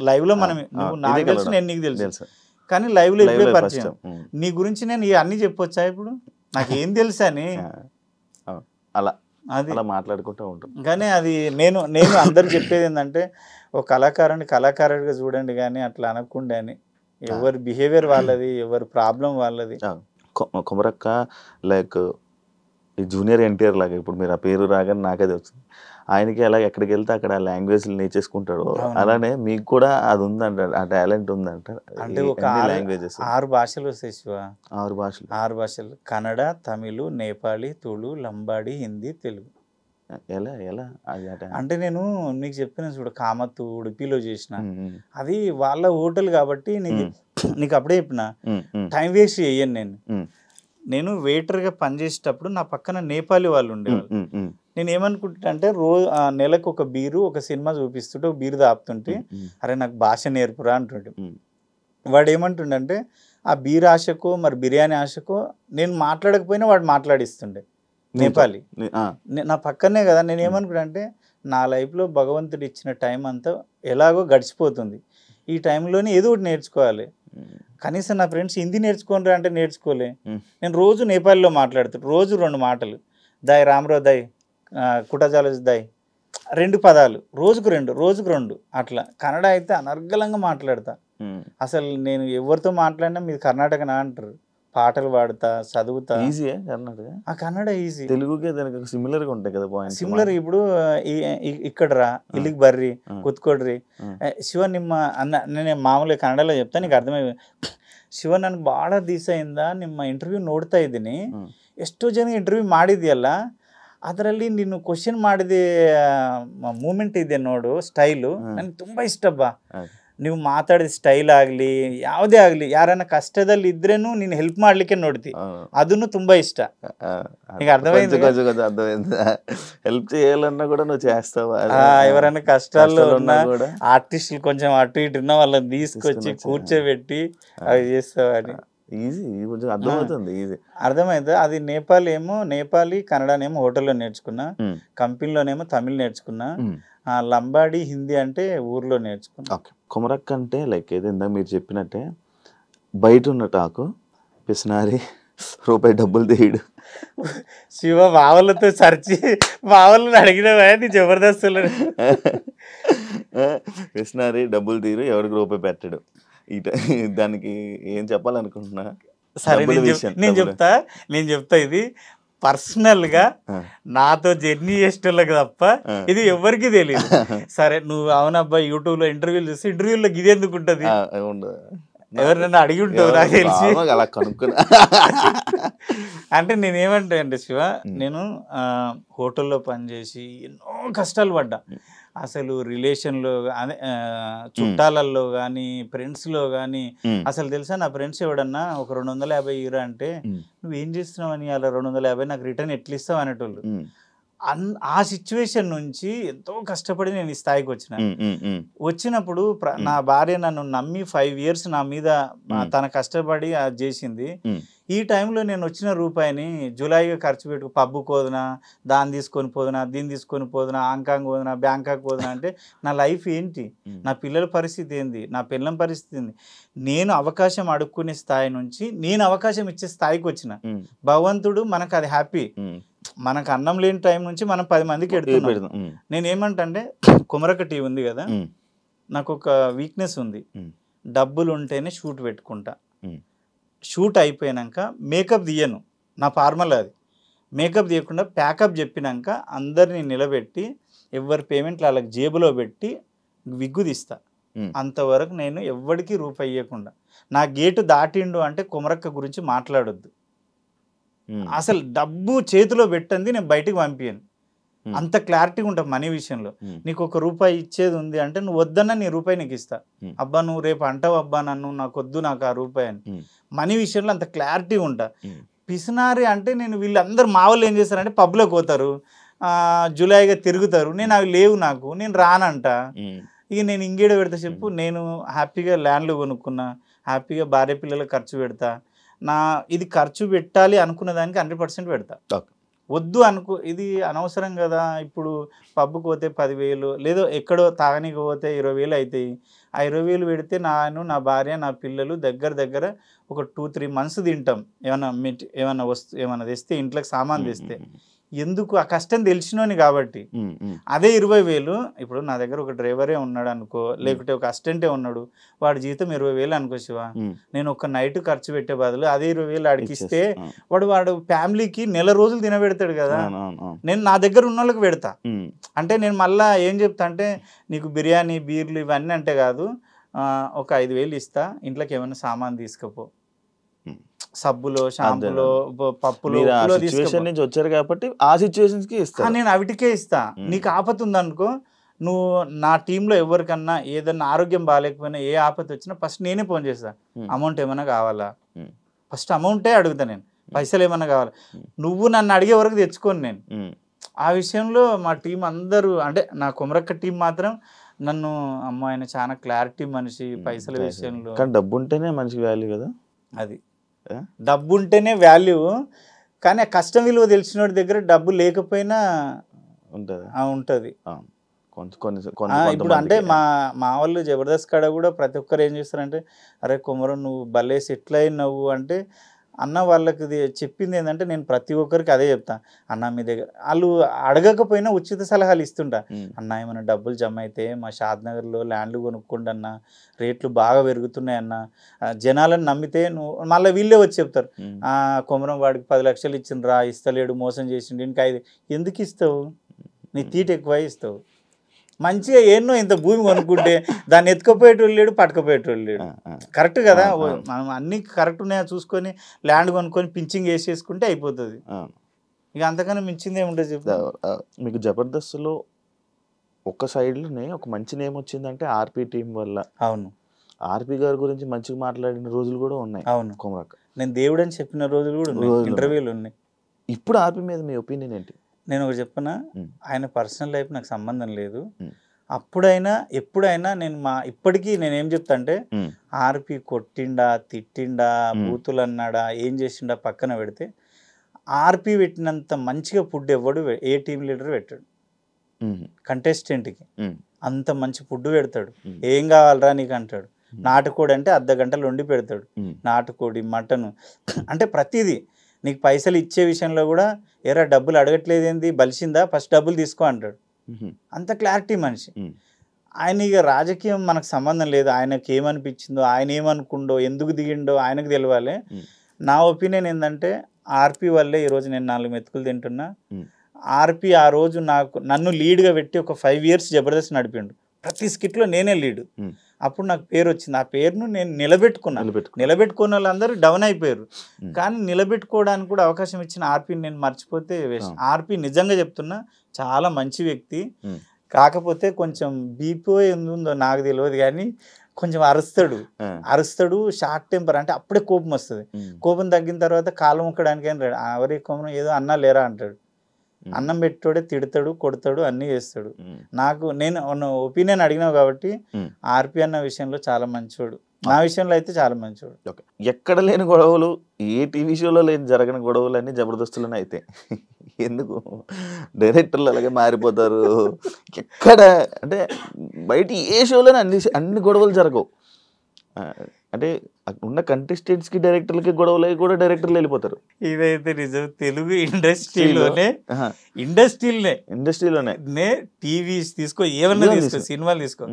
లైవ్ లో మనం, నువ్వు నాకు తెలుసు, నేను నీకు తెలుసు, కానీ లైవ్ లో ఇప్పుడే పరిచయం. నీ గురించి నేను అన్ని చెప్పొచ్చా ఇప్పుడు, నాకేం తెలుసా అని అలా మాట్లాడుకుంటూ ఉంటాం. కానీ అది నేను అందరు చెప్పేది ఏంటంటే, ఒక కళాకారుడిగా చూడండి కానీ అట్లా అనకుండా అని. ఎవరి బిహేవియర్ వాళ్ళది, ఎవరి ప్రాబ్లం వాళ్ళది. కుమరక్క లైక్ ఈ జూనియర్ ఎన్టీఆర్ లాగా ఇప్పుడు మీరు ఆ పేరు రాగానే నాకదే వచ్చింది. ఆయనకి ఎలా ఎక్కడికి వెళ్తే అక్కడ ఆ లాంగ్వేజ్లు నేర్చేసుకుంటాడు, అలానే మీకు కూడా అది ఉందంట, ఆ టాలెంట్ ఉందంట. అంటే ఒక లాంగ్వేజెస్ 6 భాషలు వస్తాయి శివ. 6 భాషలు. 6 భాషలు: కన్నడ, తమిళ్, నేపాళీ, తుళు, లంబాడి, హిందీ, తెలుగు. ఎలా ఎలా అది అంటే నేను నీకు చెప్పిన చూడు, కామత్తు ఉడిపిలో చేసిన అది వాళ్ళ హోటల్ కాబట్టి నీకు అప్పుడే చెప్పిన టైం వేస్ట్ చెయ్యను నేను వెయిటర్గా పనిచేసేటప్పుడు నా పక్కన నేపాలి వాళ్ళు ఉండేవాళ్ళు. నేను ఏమనుకుంటా అంటే నెలకు ఒక బీరు, ఒక సినిమా చూపిస్తుంటే ఒక బీరు తాపుతుంటే, అరే నాకు భాష నేర్పురా అంటుంటే, వాడు ఏమంటుండే ఆ బీర్ ఆశకో మరి బిర్యానీ ఆశకో నేను మాట్లాడకపోయినా వాడు మాట్లాడిస్తుండే నేపాలి. నా పక్కనే కదా. నేను ఏమనుకున్నా అంటే నా లైఫ్లో భగవంతుడు ఇచ్చిన టైం అంతా ఎలాగో గడిచిపోతుంది, ఈ టైంలోనే ఏదో ఒకటి నేర్చుకోవాలి. కనీసం నా ఫ్రెండ్స్ హిందీ నేర్చుకోనరా అంటే నేర్చుకోలే. నేను రోజు నేపాల్లో మాట్లాడుతాను, రోజు 2 మాటలు, దాయ్ రామ్రో దాయ్, కుటజాలజ్ దాయ్, 2 పదాలు, రోజుకు 2 అట్లా. కన్నడ అయితే అనర్గళంగా మాట్లాడతా. అసలు నేను ఎవరితో మాట్లాడినా మీది కర్ణాటకనా అంటారు. పాటలు పాడుతా, చదువుతా. ఈజీయే కర్ణాటక? ఆ కన్నడ ఈజీ. తెలుగుకే దానికి సిమిలర్గా ఉంటాయి కదా పాయింట్స్. సిమిలర్. ఇప్పుడు ఇక్కడ రా, ఇಲ್ಲಿಗೆ ಬರ್ರಿ, ಕೂತ್ಕೊಡ್ರಿ, ಶಿವ ನಿಮ್ಮ నేను మామూలుగా కన్నడలో చెప్తా నీకు ಅರ್ಥಮೈ. ಶಿವ ನನಗೆ ಭಾಳ ದಿವಸ ಇಂದ ನಿಮ್ಮ ಇಂಟರ್ವ್ಯೂ ನೋಡ್ತಾ ಇದ್ದೀನಿ, ಎಷ್ಟೋ ಜನ ಇಂಟರ್ವ್ಯೂ ಮಾಡಿದ್ಯಲ್ಲ, ಅದರಲ್ಲಿ ನೀನು ಕ್ವಶನ್ ಮಾಡಿದ ಮೂಮೆಂಟ್ ಇದೆ ನೋಡು, ಸ್ಟೈಲು ನನಗೆ ತುಂಬ ಇಷ್ಟಪ್ಪ. ನೀವು ಮಾತಾಡಿದ ಸ್ಟೈಲ್ ಆಗಲಿ ಯಾವುದೇ ಆಗಲಿ, ಯಾರನ್ನ ಕಷ್ಟದಲ್ಲಿ ಇದ್ರೇನು ನೀನು ಹೆಲ್ಪ್ ಮಾಡ್ಲಿಕ್ಕೆ ನೋಡ್ತಿ, ಅದನ್ನು ತುಂಬಾ ಇಷ್ಟ. నీకు అర్థమైంది? హెల్ప్ చేయాలన్నా కూడా నువ్వు చేస్తావా? ఎవరైనా కష్టాల్లో ఉన్నా ఆర్టిస్టులు కొంచెం అటు ఇటు ఉన్న వాళ్ళని తీసుకొచ్చి కూర్చోబెట్టి అవి చేస్తావా అని. ఈజీ, కొంచెం అర్థమవుతుంది, ఈజీ అర్థమైంది. అది నేపాలీ కన్నడనేమో హోటల్లో నేర్చుకున్నా, కంపెనీలోనేమో తమిళ్ నేర్చుకున్నా, లంబాడి హిందీ అంటే ఊర్లో నేర్చుకున్నా. ఓకే. కొమరక్క అంటే లైక్ ఏదైందా మీరు చెప్పినట్టే బయట ఉన్న టాకు పిసినారి, రూపాయి డబ్బులు తీయడు. శివ మావలతో సర్చి మావలను అడిగినవా నీ జబర్దస్తులు? పిసినారి, డబ్బులు తీరు, ఎవరికి రూపాయి పెట్టడు. దానికి ఏం చెప్పాలనుకుంటున్నా? సరే నేను చెప్తా. ఇది పర్సనల్ గా నాతో జర్నీ చేసేటోళ్ళకి తప్ప ఇది ఎవరికి తెలియదు. సరే నువ్వు అవునబ్బా యూట్యూబ్ లో ఇంటర్వ్యూలు చూస్తే ఇంటర్వ్యూలో ఇది ఎందుకు ఉంటది, ఎవరినైనా అడిగి ఉంటావు నాకు తెలిసి. అంటే నేనేమంటా అంటే శివ, నేను హోటల్లో పనిచేసి ఎన్నో కష్టాలు పడ్డా. అసలు రిలేషన్లో అదే చుట్టాలల్లో కానీ ఫ్రెండ్స్లో కానీ అసలు తెలుసా, నా ఫ్రెండ్స్ ఎవడన్నా ఒక 250 ఇరా అంటే నువ్వేం చేస్తున్నావు అని, అలా 250 నాకు రిటర్న్ ఎట్లా ఇస్తావు అనేటోళ్ళు. ఆ సిచ్యువేషన్ నుంచి ఎంతో కష్టపడి నేను ఈ స్థాయికి వచ్చినప్పుడు నా భార్య నన్ను నమ్మి 5 years నా మీద తన కష్టపడి అది చేసింది. ఈ టైంలో నేను వచ్చిన రూపాయిని జులైగా ఖర్చు పెట్టుకు పబ్బుకు పోదునా, దాన్ని తీసుకొని పోదునా, దీన్ని తీసుకొని పోదునా, హాంకాంగ్ పోదునా, బ్యాంకాక్ పోదునా అంటే నా లైఫ్ ఏంటి, నా పిల్లల పరిస్థితి ఏంది, నా పిల్లల పరిస్థితి ఏంది? నేను అవకాశం అడుక్కునే స్థాయి నుంచి నేను అవకాశం ఇచ్చే స్థాయికి వచ్చిన. భగవంతుడు మనకు అది హ్యాపీ. మనకు అన్నం లేని టైం నుంచి మనం 10 మందికి ఎడుతున్నాం. నేను ఏమంటే కుమరక టీవీ ఉంది కదా, నాకు ఒక వీక్నెస్ ఉంది, డబ్బులు ఉంటేనే షూట్ పెట్టుకుంటా. షూట్ అయిపోయాక మేకప్ తీయను, నా ఫార్మల్ అది. మేకప్ తీయకుండా ప్యాకప్ చెప్పినాక అందరినీ నిలబెట్టి ఎవరి పేమెంట్లు వాళ్ళకి జేబులో పెట్టి విగ్గు తీస్తా. అంతవరకు నేను ఎవ్వడికి రూపాయి ఇవ్వకుండా. నా గేటు దాటిండు అంటే కుమరక్క గురించి మాట్లాడొద్దు. అసలు డబ్బు చేతిలో పెట్టండి నేను బయటికి పంపించను. అంత క్లారిటీగా ఉంటా మనీ విషయంలో. నీకు 1 రూపాయి ఇచ్చేది ఉంది అంటే నువ్వు వద్దన్నా నీ రూపాయి నీకు ఇస్తా. అబ్బా నువ్వు రేపు అంటావు అబ్బా నన్ను, నాకు వద్దు నాకు ఆ రూపాయి అని. మనీ విషయంలో అంత క్లారిటీ ఉంటా. పిసినారి అంటే నేను వీళ్ళందరూ మా వాళ్ళు ఏం చేస్తారంటే పబ్లోకి పోతారు, జులైగా తిరుగుతారు, నేను అవి లేవు నాకు, నేను రానంట. ఇక నేను ఇంకేడ పెడతా చెప్పు? నేను హ్యాపీగా ల్యాండ్లు కొనుక్కున్నా, హ్యాపీగా భార్య పిల్లలకు ఖర్చు పెడతా. ఇది ఖర్చు పెట్టాలి అనుకున్న దానికి 100% పెడతా. వద్దు ఇది అనవసరం కదా. ఇప్పుడు పబ్బుకి పోతే 10,000, లేదో ఎక్కడో తాగనీకి పోతే 20,000 అవుతాయి. ఆ 20,000 పెడితే నా భార్య నా పిల్లలు దగ్గర ఒక 2-3 months తింటాం. ఏమన్నా తెస్తే ఇంట్లోకి సామాన్ తెస్తే ఎందుకు ఆ కష్టం తెలిసినోని కాబట్టి. అదే 20,000 ఇప్పుడు నా దగ్గర ఒక డ్రైవరే ఉన్నాడు అనుకో, లేకుంటే ఒక అసిస్టెంటే ఉన్నాడు, వాడి జీతం 20,000 అనుకో శివ, నేను ఒక నైట్ ఖర్చు పెట్టే బదులు అదే 20,000 ఆడికి ఇస్తే వాడు ఫ్యామిలీకి నెల రోజులు తినబెడతాడు కదా. నేను నా దగ్గర ఉన్న వాళ్ళకి పెడతా. అంటే నేను మళ్ళీ ఏం చెప్తా అంటే, నీకు బిర్యానీ బీర్లు ఇవన్నీ అంటే కాదు, ఒక 5,000 ఇస్తా, ఇంట్లోకి ఏమైనా సామాన్ తీసుకపో, సబ్బులో షాంపులో పప్పులో నుంచి వచ్చారు కాబట్టి ఆ సిచ్యువేషన్స్ కి ఇస్తా, నేను అవిటికే ఇస్తా. నీకు ఆపత ఉందనుకో, నువ్వు నా టీంలో ఎవరికన్నా ఏదన్నా ఆరోగ్యం బాగాలేకపోయినా ఏ ఆపత వచ్చినా ఫస్ట్ నేనే ఫోన్ చేస్తా, అమౌంట్ ఏమైనా కావాలా, ఫస్ట్ అమౌంటే అడుగుతా నేను, పైసలు ఏమైనా కావాలా, నువ్వు నన్ను అడిగే వరకు తెచ్చుకోను నేను. ఆ విషయంలో మా టీం అందరూ, అంటే నా కొమరక్క టీం మాత్రం నన్ను, అమ్మ ఆయన చాలా క్లారిటీ మనిషి పైసల విషయంలో. కానీ డబ్బు ఉంటేనే మనిషికి వాల్యూ కదా, అది డబ్బు ఉంటేనే వాల్యూ. కానీ ఆ కష్టం విలువ తెలిసిన దగ్గర డబ్బు లేకపోయినా ఉంటుంది. ఇప్పుడు అంటే మా వాళ్ళు జబర్దస్త్ కాడ కూడా ప్రతి ఒక్కరు ఏం చేస్తారంటే, అరే కుమరం నువ్వు భలే సెటిల్ అయినావు అంటే, అన్న వాళ్ళకి చెప్పింది ఏంటంటే, నేను ప్రతి ఒక్కరికి అదే చెప్తా, అన్న మీ దగ్గర వాళ్ళు అడగకపోయినా ఉచిత సలహాలు ఇస్తుంటా. అన్న ఏమైనా డబ్బులు జమ అయితే మా షాద్నగర్లో ల్యాండ్లు కొనుక్కోండి అన్న, రేట్లు బాగా పెరుగుతున్నాయి అన్న, జనాలను నమ్మితే నువ్వు, మళ్ళీ వీళ్ళే వచ్చి చెప్తారు, కొమరం వాడికి 10 లక్షలు ఇచ్చిండ్రా, ఇస్తలేడు, మోసం చేసిండు, ఇంకా 5 ఎందుకు ఇస్తావు, నీ తీట ఎక్కువ ఇస్తావు. మంచిగా ఎన్నో ఇంత భూమి కొనుక్కుంటే దాన్ని ఎత్తుకపోయేటోళ్ళు లేడు, పట్టుకపోయేటోళ్ళు లేడు. కరెక్ట్ కదా, మనం అన్ని కరెక్ట్ ఉన్నాయో చూసుకొని ల్యాండ్ కొనుక్కొని పించింగ్ వేసేసుకుంటే అయిపోతుంది. ఇక అంతకన్నా మించింది ఏముంటుంది చెప్తా. మీకు జబర్దస్త్లో ఒక సైడ్లోనే ఒక మంచి నేమ్ వచ్చిందంటే ఆర్పి టీం వల్ల. అవును, ఆర్పి గారి గురించి మంచిగా మాట్లాడిన రోజులు కూడా ఉన్నాయి. అవును, కుమరక్క నేను దేవుడు అని చెప్పిన రోజులు కూడా ఉన్నాయి, ఇంటర్వ్యూలు ఉన్నాయి. ఇప్పుడు ఆర్పి మీద మీ ఒపీనియన్ ఏంటి? నేను ఒకటి చెప్పనా, ఆయన పర్సనల్ లైఫ్ నాకు సంబంధం లేదు. అప్పుడైనా ఎప్పుడైనా నేను ఇప్పటికీ నేనేం చెప్తా అంటే, ఆర్పి కొట్టిండా, తిట్టిండా, బూతులు అన్నాడా, ఏం చేసిండా పక్కన పెడితే, ఆర్పి పెట్టినంత మంచిగా ఫుడ్ ఎవ్వడు ఏ టీం లీడర్ పెట్టాడు. కంటెస్టెంట్కి అంత మంచి ఫుడ్ పెడతాడు. ఏం కావాలరా నీకు అంటాడు. నాటుకోడి అంటే అర్ధ గంటలు వండి పెడతాడు. నాటుకోడి, మటను, అంటే ప్రతిదీ. నీకు పైసలు ఇచ్చే విషయంలో కూడా, ఎరా డబ్బులు అడగట్లేదు ఏంది, బలిసిందా, ఫస్ట్ డబ్బులు తీసుకో అంటాడు. అంత క్లారిటీ మనిషి. ఆయన ఇక రాజకీయం మనకు సంబంధం లేదు, ఆయనకి ఏమనిపించిందో, ఆయన ఏమనుకుండో, ఎందుకు దిగిండో ఆయనకు తెలియాలి. నా ఒపీనియన్ ఏంటంటే, ఆర్పి వల్లే ఈరోజు నేను 4 మెతుకులు తింటున్నా. ఆర్పి ఆ రోజు నన్ను లీడ్గా పెట్టి ఒక 5 years జబర్దస్త్ నడిపిండు. ప్రతి స్కిట్లో నేనే లీడ్. అప్పుడు నాకు పేరు వచ్చింది. ఆ పేరును నేను నిలబెట్టుకున్న వాళ్ళందరూ డౌన్ అయిపోయారు. కానీ నిలబెట్టుకోవడానికి కూడా అవకాశం ఇచ్చిన ఆర్పిని నేను మర్చిపోతే వేస్ట్. ఆర్పి నిజంగా చెప్తున్నా చాలా మంచి వ్యక్తి. కాకపోతే కొంచెం బీపీ ఉందో నాకు తెలియదు, కానీ కొంచెం అరుస్తాడు, షార్ట్ టెంపర్. అంటే అప్పుడే కోపం వస్తుంది. కోపం తగ్గిన తర్వాత కాలం ముక్కడానికి ఎవరి కోపం ఏదో అన్నా లేరా అంటాడు. అన్నం పెట్టోడే తిడతాడు, కొడతాడు, అన్నీ చేస్తాడు. నేను ఒపీనియన్ అడిగినావు కాబట్టి, ఆర్పి అన్న విషయంలో చాలా మంచోడు. నా విషయంలో అయితే చాలా మంచోడు. ఎక్కడ లేని గొడవలు, ఏ టీవీ షోలో లేని జరగని గొడవలు అన్నీ జబర్దస్తులోనే అయితే. ఎందుకు డైరెక్టర్లు అలాగే మారిపోతారు. ఎక్కడ అంటే బయట ఏ షోలోనే అన్ని గొడవలు జరగవు. అంటే ఉన్న కంటెస్టెంట్స్ కి డైరెక్టర్లకి గొడవలు కూడా డైరెక్టర్లు వెళ్ళిపోతారు. ఇదైతే నిజం. తెలుగు ఇండస్ట్రీలోనే టీవీస్ తీసుకో, ఏమన్నా తీసుకో, సినిమాలు తీసుకో,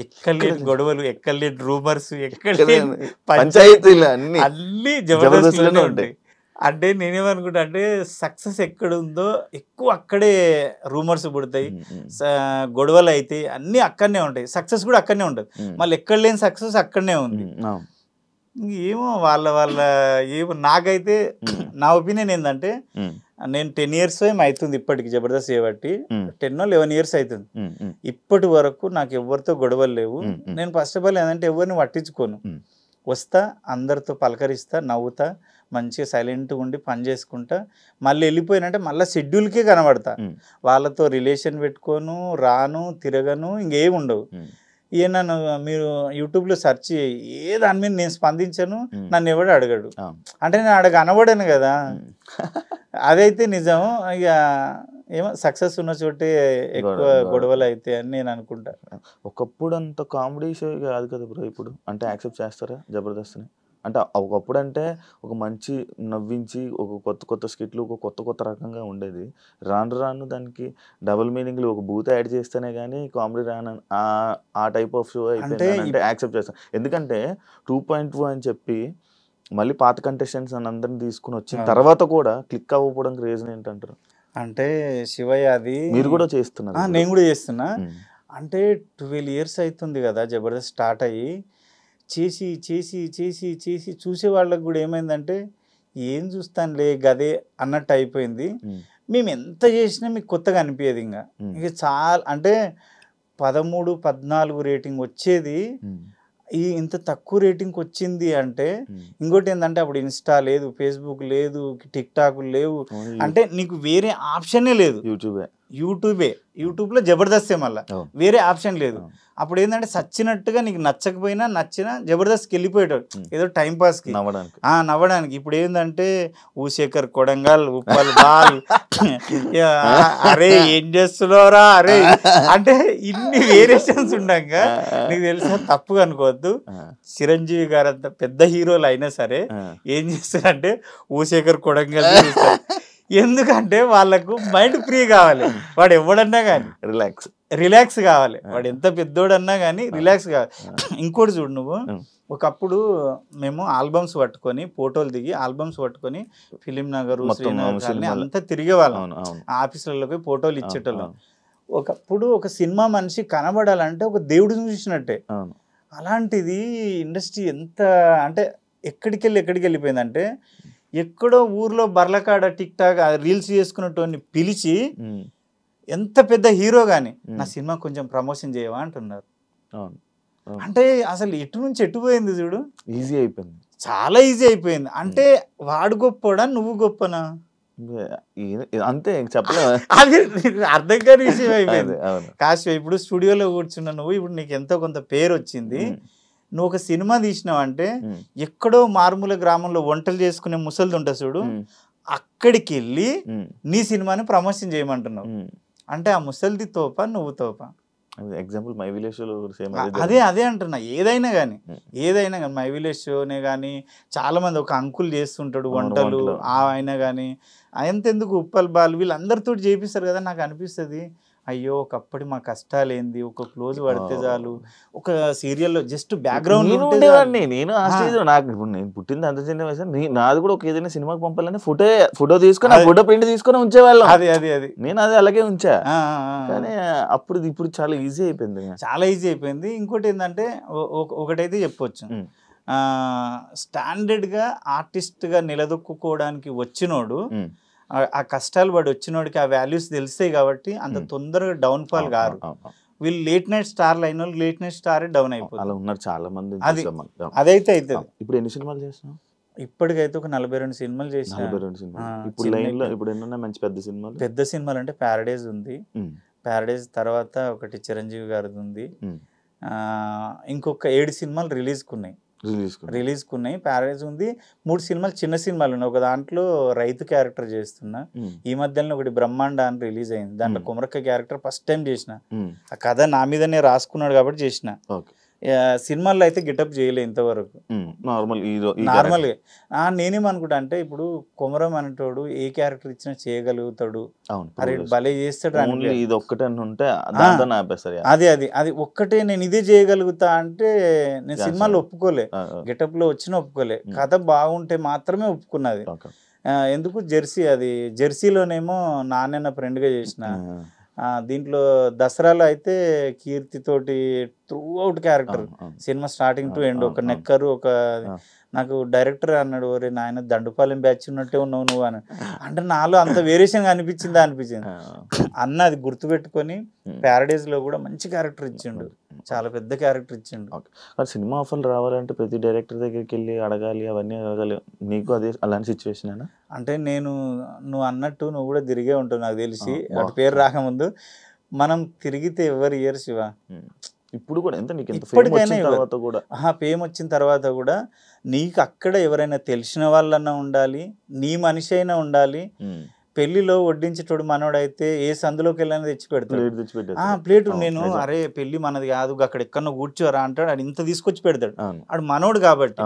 ఎక్కడ లేని గొడవలు, ఎక్కడ లేని రూమర్స్, ఎక్కడ పంచాయతీలు అన్ని జబర్దస్త్లోనే ఉంటాయి. అంటే నేనేమనుకుంటా అంటే, సక్సెస్ ఎక్కడుందో ఎక్కువ అక్కడే రూమర్స్ పుడతాయి, గొడవలు అయితే అన్నీ అక్కడనే ఉంటాయి, సక్సెస్ కూడా అక్కడనే ఉంటుంది. మళ్ళీ ఎక్కడ లేని సక్సెస్ అక్కడనే ఉంది. ఏమో వాళ్ళ ఏమో. నాకైతే నా ఒపీనియన్ ఏంటంటే, నేను 10 years ఏమో అవుతుంది ఇప్పటికి జబర్దస్త్ చేయబట్టి, 10 or 11 years అవుతుంది. ఇప్పటి వరకు నాకు ఎవరితో గొడవలు లేవు. నేను ఫస్ట్ ఆఫ్ ఆల్ ఏంటంటే ఎవరిని పట్టించుకోను. వస్తా, అందరితో పలకరిస్తా, నవ్వుతా, మంచిగా సైలెంట్గా ఉండి పని చేసుకుంటా. మళ్ళీ వెళ్ళిపోయినంటే మళ్ళీ షెడ్యూల్కే కనబడతా. వాళ్ళతో రిలేషన్ పెట్టుకోను, రాను, తిరగను, ఇంకేం ఉండవు. నన్ను మీరు యూట్యూబ్లో సెర్చ్ ఏ దాని మీద నేను స్పందించను, నన్ను ఎవడు అడగడు. అంటే నేను అనబడాను కదా, అదైతే నిజం. ఇక ఏమో సక్సెస్ ఉన్న చోటే ఎక్కువ గొడవలు అయితే అని నేను అనుకుంటా. ఒకప్పుడు అంత కామెడీ షో కాదు కదా బ్రో ఇప్పుడు. అంటే యాక్సెప్ట్ చేస్తారా జబర్దస్త్ని? అంటే ఒకప్పుడు అంటే ఒక మంచి నవ్వించి ఒక కొత్త కొత్త స్కిట్లు ఒక కొత్త కొత్త రకంగా ఉండేది. రాను రాను దానికి డబుల్ మీనింగ్లు ఒక బూత్ యాడ్ చేస్తేనే కానీ కామెడీ రాను ఆ టైప్ ఆఫ్ షో అయిపోయింది అంటే యాక్సెప్ట్ చేస్తాను. ఎందుకంటే 2.2 అని చెప్పి మళ్ళీ పాత కంటెస్టెంట్స్ అని అందరిని తీసుకుని వచ్చిన తర్వాత కూడా క్లిక్ అవ్వకపోవడానికి రీజన్ ఏంటంటారు? అంటే శివయ్య అది మీరు కూడా చేస్తున్నారు. నేను కూడా చేస్తున్నా. అంటే 12 years అవుతుంది కదా జబర్దస్త్ స్టార్ట్ అయ్యి, చేసి చేసి చేసి చేసి చూసే వాళ్ళకి కూడా ఏమైందంటే ఏం చూస్తానులే గదే అన్నట్టు అయిపోయింది. మేము ఎంత చేసినా మీకు కొత్తగా అనిపించేది. ఇంకా చాలా అంటే 13, 14 రేటింగ్ వచ్చేది ఇంత తక్కువ రేటింగ్కి వచ్చింది అంటే ఇంకోటి ఏంటంటే అప్పుడు ఇన్స్టా లేదు, ఫేస్బుక్ లేదు, టిక్ టాక్ లేవు, అంటే నీకు వేరే ఆప్షనే లేదు. యూట్యూబ్లో జబర్దస్తే మళ్ళీ వేరే ఆప్షన్ లేదు. అప్పుడు ఏంటంటే సచ్చినట్టుగా నీకు నచ్చకపోయినా నచ్చినా జబర్దస్త్కి వెళ్ళిపోయేటాడు ఏదో టైం పాస్కి నవ్వడానికి. ఇప్పుడు ఏంటంటే ఊశేఖర్ కొడంగల్, ఉప్పల్ బాల్, అరే ఏం చేస్తున్నారా అరే అంటే ఇన్ని వేరియేషన్స్ ఉండగా నీకు తెలిసిన తప్పుగా అనుకోవద్దు. చిరంజీవి గారు అంత పెద్ద హీరోలు అయినా సరే ఏం చేస్తారంటే ఊశేఖర్ కొడంగల్ చూస్తారు. ఎందుకంటే వాళ్ళకు మైండ్ ఫ్రీ కావాలి. వాడు ఎవడన్నా కానీ రిలాక్స్ కావాలి. వాడు ఎంత పెద్దోడన్నా కానీ రిలాక్స్ కావాలి. ఇంకోటి చూడు, నువ్వు ఒకప్పుడు మేము ఆల్బమ్స్ పట్టుకొని ఫోటోలు దిగి ఆల్బమ్స్ పట్టుకొని ఫిలిం నగర్, శ్రీనగర్ అంతా తిరిగేవాళ్ళం. ఆఫీసులలోకి ఫోటోలు ఇచ్చేటోళ్ళం. ఒకప్పుడు ఒక సినిమా మనిషి కనబడాలంటే ఒక దేవుడు చూసినట్టే. అలాంటిది ఇండస్ట్రీ ఎంత అంటే ఎక్కడికి వెళ్ళిపోయిందంటే ఎక్కడో ఊర్లో బర్లకాడ టిక్ టాక్ రీల్స్ చేసుకున్నటువంటి పిలిచి ఎంత పెద్ద హీరో గాని నా సినిమా కొంచెం ప్రమోషన్ చేయవా అంటున్నారు. అంటే అసలు ఎటు నుంచి ఎటు పోయింది చూడు. ఈజీ అయిపోయింది, చాలా ఈజీ అయిపోయింది. అంటే వాడు గొప్పడా నువ్వు గొప్పనా అంతే చెప్పలే. అది అర్థం కాని విషయం అయిపోయింది. కాశీ ఇప్పుడు స్టూడియోలో కూర్చున్నా నువ్వు, ఇప్పుడు నీకు ఎంతో కొంత పేరు వచ్చింది. నువ్వు ఒక సినిమా తీసినావంటే ఎక్కడో మారుమూల గ్రామంలో వంటలు చేసుకునే ముసలిది ఉంటుంది చూడు, అక్కడికి వెళ్ళి నీ సినిమాని ప్రమోషన్ చేయమంటున్నావు. అంటే ఆ ముసలిది తోప నువ్వు తోప. ఎగ్జాంపుల్ మై విలేజ్ షోలో అదే అంటున్నా. ఏదైనా కానీ మై విలేజ్ షోనే కానీ చాలా మంది ఒక అంకుల్ చేస్తుంటాడు వంటలు, అయినా కానీ ఎంతెందుకు ఉప్పల్ బాల్ వీళ్ళందరితో చేపిస్తారు కదా. నాకు అనిపిస్తుంది అయ్యో ఒకప్పటి మా కష్టాలు ఏంది, ఒక క్లోజ్ పడితే చాలు, ఒక సీరియల్లో జస్ట్ బ్యాక్గ్రౌండ్ ఉండేవాడిని. నేను ఆ స్టేజ్ నాకు ఇప్పుడు నేను పుట్టింది అంత చిన్న వయసు, నాది కూడా ఒక ఏదైనా సినిమాకి పంపాలని ఫోటో తీసుకొని ఫోటో ప్రింట్ తీసుకొని ఉంచేవాళ్ళం. అది నేను అది అలాగే ఉంచా. కానీ అప్పుడు ఇప్పుడు చాలా ఈజీ అయిపోయింది, చాలా ఈజీ అయిపోయింది. ఇంకోటి ఏంటంటే ఒకటైతే చెప్పొచ్చు, స్టాండర్డ్గా ఆర్టిస్ట్గా నిలదొక్కుకోవడానికి వచ్చినోడు ఆ కష్టాలు పడి వచ్చినోడికి ఆ వాల్యూస్ తెలుస్తాయి కాబట్టి అంత తొందరగా డౌన్ ఫాల్ కారు. వీళ్ళు లేట్ నైట్ స్టార్లు అయిన వాళ్ళు లేట్ నైట్ స్టార్ డౌన్ అయిపోతారు. ఉన్నారు చాలా మంది. అదైతే అవుతుంది. ఇప్పుడు ఎన్ని సినిమాలు చేస్తున్నావు? ఇప్పటికైతే ఒక 42 సినిమాలు చేసిన. 42 సినిమాలు. ఇప్పుడు లైన్ లో ఇప్పుడు ఎన్ని మంచి పెద్ద సినిమాలు? పెద్ద సినిమాలు అంటే ప్యారడైజ్ ఉంది, ప్యారడైజ్ తర్వాత ఒకటి చిరంజీవి గారిది ఉంది, ఇంకొక 7 సినిమాలు రిలీజ్ కున్నాయి. ప్యారడైజ్ ఉంది, 3 సినిమాలు చిన్న సినిమాలు ఉన్నాయి. ఒక దాంట్లో రైతు క్యారెక్టర్ చేస్తున్నా. ఈ మధ్యలో ఒకటి బ్రహ్మాండ అని రిలీజ్ అయింది, దాంట్లో కుమరక్క క్యారెక్టర్ ఫస్ట్ టైం చేసిన. ఆ కథ నా మీదనే రాసుకున్నాడు కాబట్టి చేసిన. సినిమాల్లో అయితే గెటప్ చేయలే ఇంతవరకు, నార్మల్గా. నేనేమనుకుంటా అంటే ఇప్పుడు కొమరం అనేటోడు ఏ క్యారెక్టర్ ఇచ్చినా చేయగలుగుతాడు, అరే భలే చేస్తాడు. అది ఒక్కటే నేను ఇదే చేయగలుగుతా అంటే నేను సినిమాలో ఒప్పుకోలే, గెటప్ లో వచ్చినా ఒప్పుకోలే. కథ బాగుంటే మాత్రమే ఒప్పుకున్నది. ఎందుకు జెర్సీలోనేమో నాన్న ఫ్రెండ్ గా చేసిన. దీంట్లో దసరాలో అయితే కీర్తి తోటి through out character, cinema starting to end. ఒక నెక్కరు, ఒక నాకు డైరెక్టర్ అన్నాడు, ఒరే నాయన దండుపాలెం బ్యాచ్ ఉన్నట్టే ఉన్నావు నువ్వు అని. అంటే నాలో అంత వేరియేషన్ అనిపించింది అన్న. అది గుర్తుపెట్టుకొని ప్యారడైజ్ లో కూడా మంచి క్యారెక్టర్ ఇచ్చిండు, చాలా పెద్ద క్యారెక్టర్ ఇచ్చిండు. సినిమా ఆఫర్లు రావాలంటే ప్రతి డైరెక్టర్ దగ్గరికి వెళ్ళి అడగాలి, అవన్నీ అడగాలి. నీకు అదే అలాంటి సిచ్యువేషన్? అంటే నువ్వు అన్నట్టు నువ్వు కూడా తిరిగే ఉంటావు నాకు తెలిసి. అటు పేరు రాకముందు మనం తిరిగితే ఎవరు ఇయర్ శివ. ఇప్పుడు కూడా ఫేమ్ వచ్చిన తర్వాత కూడా నీకు అక్కడ ఎవరైనా తెలిసిన వాళ్ళన్నా ఉండాలి, నీ మనిషి అయినా ఉండాలి. పెళ్లిలో వడ్డించేటోడు మనోడైతే ఏ సందులోకి వెళ్ళని తెచ్చి పెడతాడు ప్లేటు. నేను అరే పెళ్లి మనది కాదు, అక్కడ ఎక్కడో కూర్చోరా అంటాడు, ఆడు ఇంత తీసుకొచ్చి పెడతాడు. ఆడు మనోడు కాబట్టి.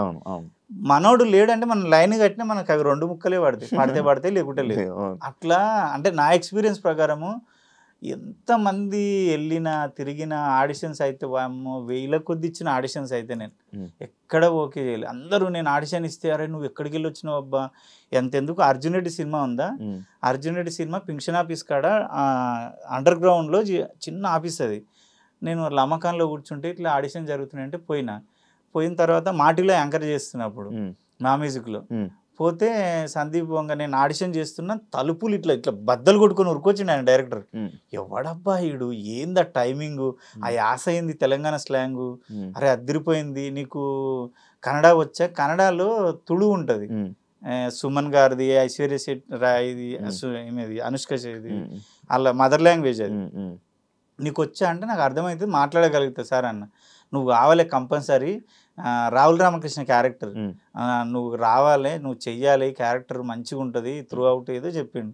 మనోడు లేడంటే మనం లైన్ కట్టినా మనకు అవి 2 ముక్కలే పడతాయి, పడితే లేకుంటే లేదు. అట్లా అంటే నా ఎక్స్పీరియన్స్ ప్రకారము ఎంతమంది వెళ్ళినా తిరిగిన ఆడిషన్స్ అయితే వామ్మో 1000 కొద్ది ఇచ్చిన ఆడిషన్స్ అయితే నేను ఎక్కడ ఓకే చేయలేదు. అందరూ నేను ఆడిషన్ ఇస్తే అరే నువ్వు ఎక్కడికి వెళ్ళి వచ్చినావు అబ్బా ఎంతెందుకు అర్జున్ రెడ్డి సినిమా ఉందా, అర్జున్ రెడ్డి సినిమా పింక్షన్ ఆఫీస్ కాడ అండర్ గ్రౌండ్లో చిన్న ఆఫీస్ అది. నేను లమకాన్లో కూర్చుంటే ఇట్లా ఆడిషన్ జరుగుతున్నాయంటే పోయిన తర్వాత మాటిలో యాంకర్ చేస్తున్నప్పుడు మా మ్యూజిక్లో పోతే సందీప్ వంగ నేను ఆడిషన్ చేస్తున్నా తలుపులు ఇట్లా బద్దలు కొట్టుకొని ఉరుకొచ్చిండు ఆయన డైరెక్టర్. ఎవడబ్బా ఈడు ఏందా టైమింగ్, ఆ యాస అయింది తెలంగాణ స్లాంగు, అరే అదిరిపోయింది, నీకు కన్నడ వచ్చా, కన్నడలో తుళు ఉంటుంది సుమన్ గారిది, ఐశ్వర్య రాయ్ది, అనుష్క చేది, అలా మదర్ లాంగ్వేజ్ అది, నీకు వచ్చా అంటే నాకు అర్థమవుతుంది మాట్లాడగలుగుతా సార్ అన్న. నువ్వు కావాలి కంపల్సరీ రాహుల్ రామకృష్ణ క్యారెక్టర్ నువ్వు రావాలి, నువ్వు చెయ్యాలి, క్యారెక్టర్ మంచిగా ఉంటుంది త్రూ అవుట్ ఏదో చెప్పిండు.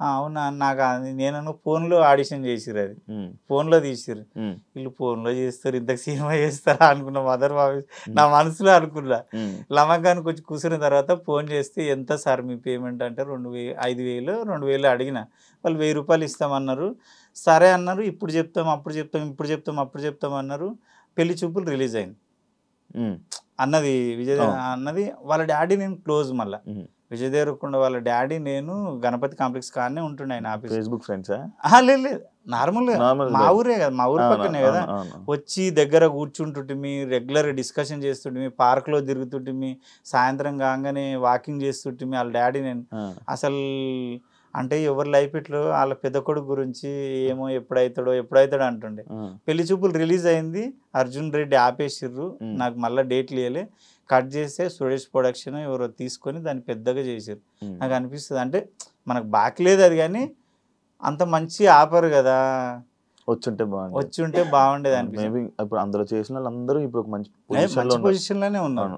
అవునా నాకు నేను ఫోన్లో ఆడిషన్ చేసిరు, అది ఫోన్లో తీసిరు, వీళ్ళు ఫోన్లో చేస్తారు ఇంతకు సినిమా చేస్తారా అనుకున్నా మదర్ బాబు నా మనసులో అనుకున్నా. లమకానికి వచ్చి కూర్చున్న తర్వాత ఫోన్ చేస్తే ఎంత సార్ మీ పేమెంట్ అంటే 5,000 2,000 అడిగిన, వాళ్ళు 1,000 రూపాయలు ఇస్తామన్నారు. సరే అన్నారు, ఇప్పుడు చెప్తాం అప్పుడు చెప్తాం అన్నారు. పెళ్లి చూపులు రిలీజ్ అయింది అన్నది విజయ్ అన్నది వాళ్ళ డాడీ నేను క్లోజ్. మళ్ళీ విజయ్ దేవరకొండ వాళ్ళ డాడీ నేను గణపతి కాంప్లెక్స్ కాడనే ఉంటుండే ఆయన ఆఫీస్. ఫేస్బుక్ ఫ్రెండ్సా? లేదు నార్మల్ మా ఊరే కదా, మా ఊరు పక్కనే కదా. వచ్చి దగ్గర కూర్చుంటుంటిమి, రెగ్యులర్ డిస్కషన్ చేస్తుంటిమి, పార్క్లో తిరుగుతుంటిమి, సాయంత్రం కాగానే వాకింగ్ చేస్తుంటిమి. వాళ్ళ డాడీ నేను అసలు అంటే ఎవరి లైఫ్ ఇట్లో వాళ్ళ పెద్ద కొడుకు గురించి ఏమో ఎప్పుడైతాడో అంటుండే. పెళ్లి చూపులు రిలీజ్ అయింది, అర్జున్ రెడ్డి ఆపేసిర్రు, నాకు మళ్ళీ డేట్లు ఇవ్వలే, కట్ చేస్తే సురేష్ ప్రొడక్షన్ ఎవరో తీసుకొని దాన్ని పెద్దగా చేసారు. నాకు అనిపిస్తుంది అంటే మనకు బాకలేదు అది, కానీ అంత మంచి ఆపరు కదా, వచ్చుంటే బాగుండేది అనిపిస్తుంది. ఇప్పుడు అందులో చేసిన వాళ్ళందరూ ఇప్పుడు మంచి పొజిషన్లోనే ఉన్నారు.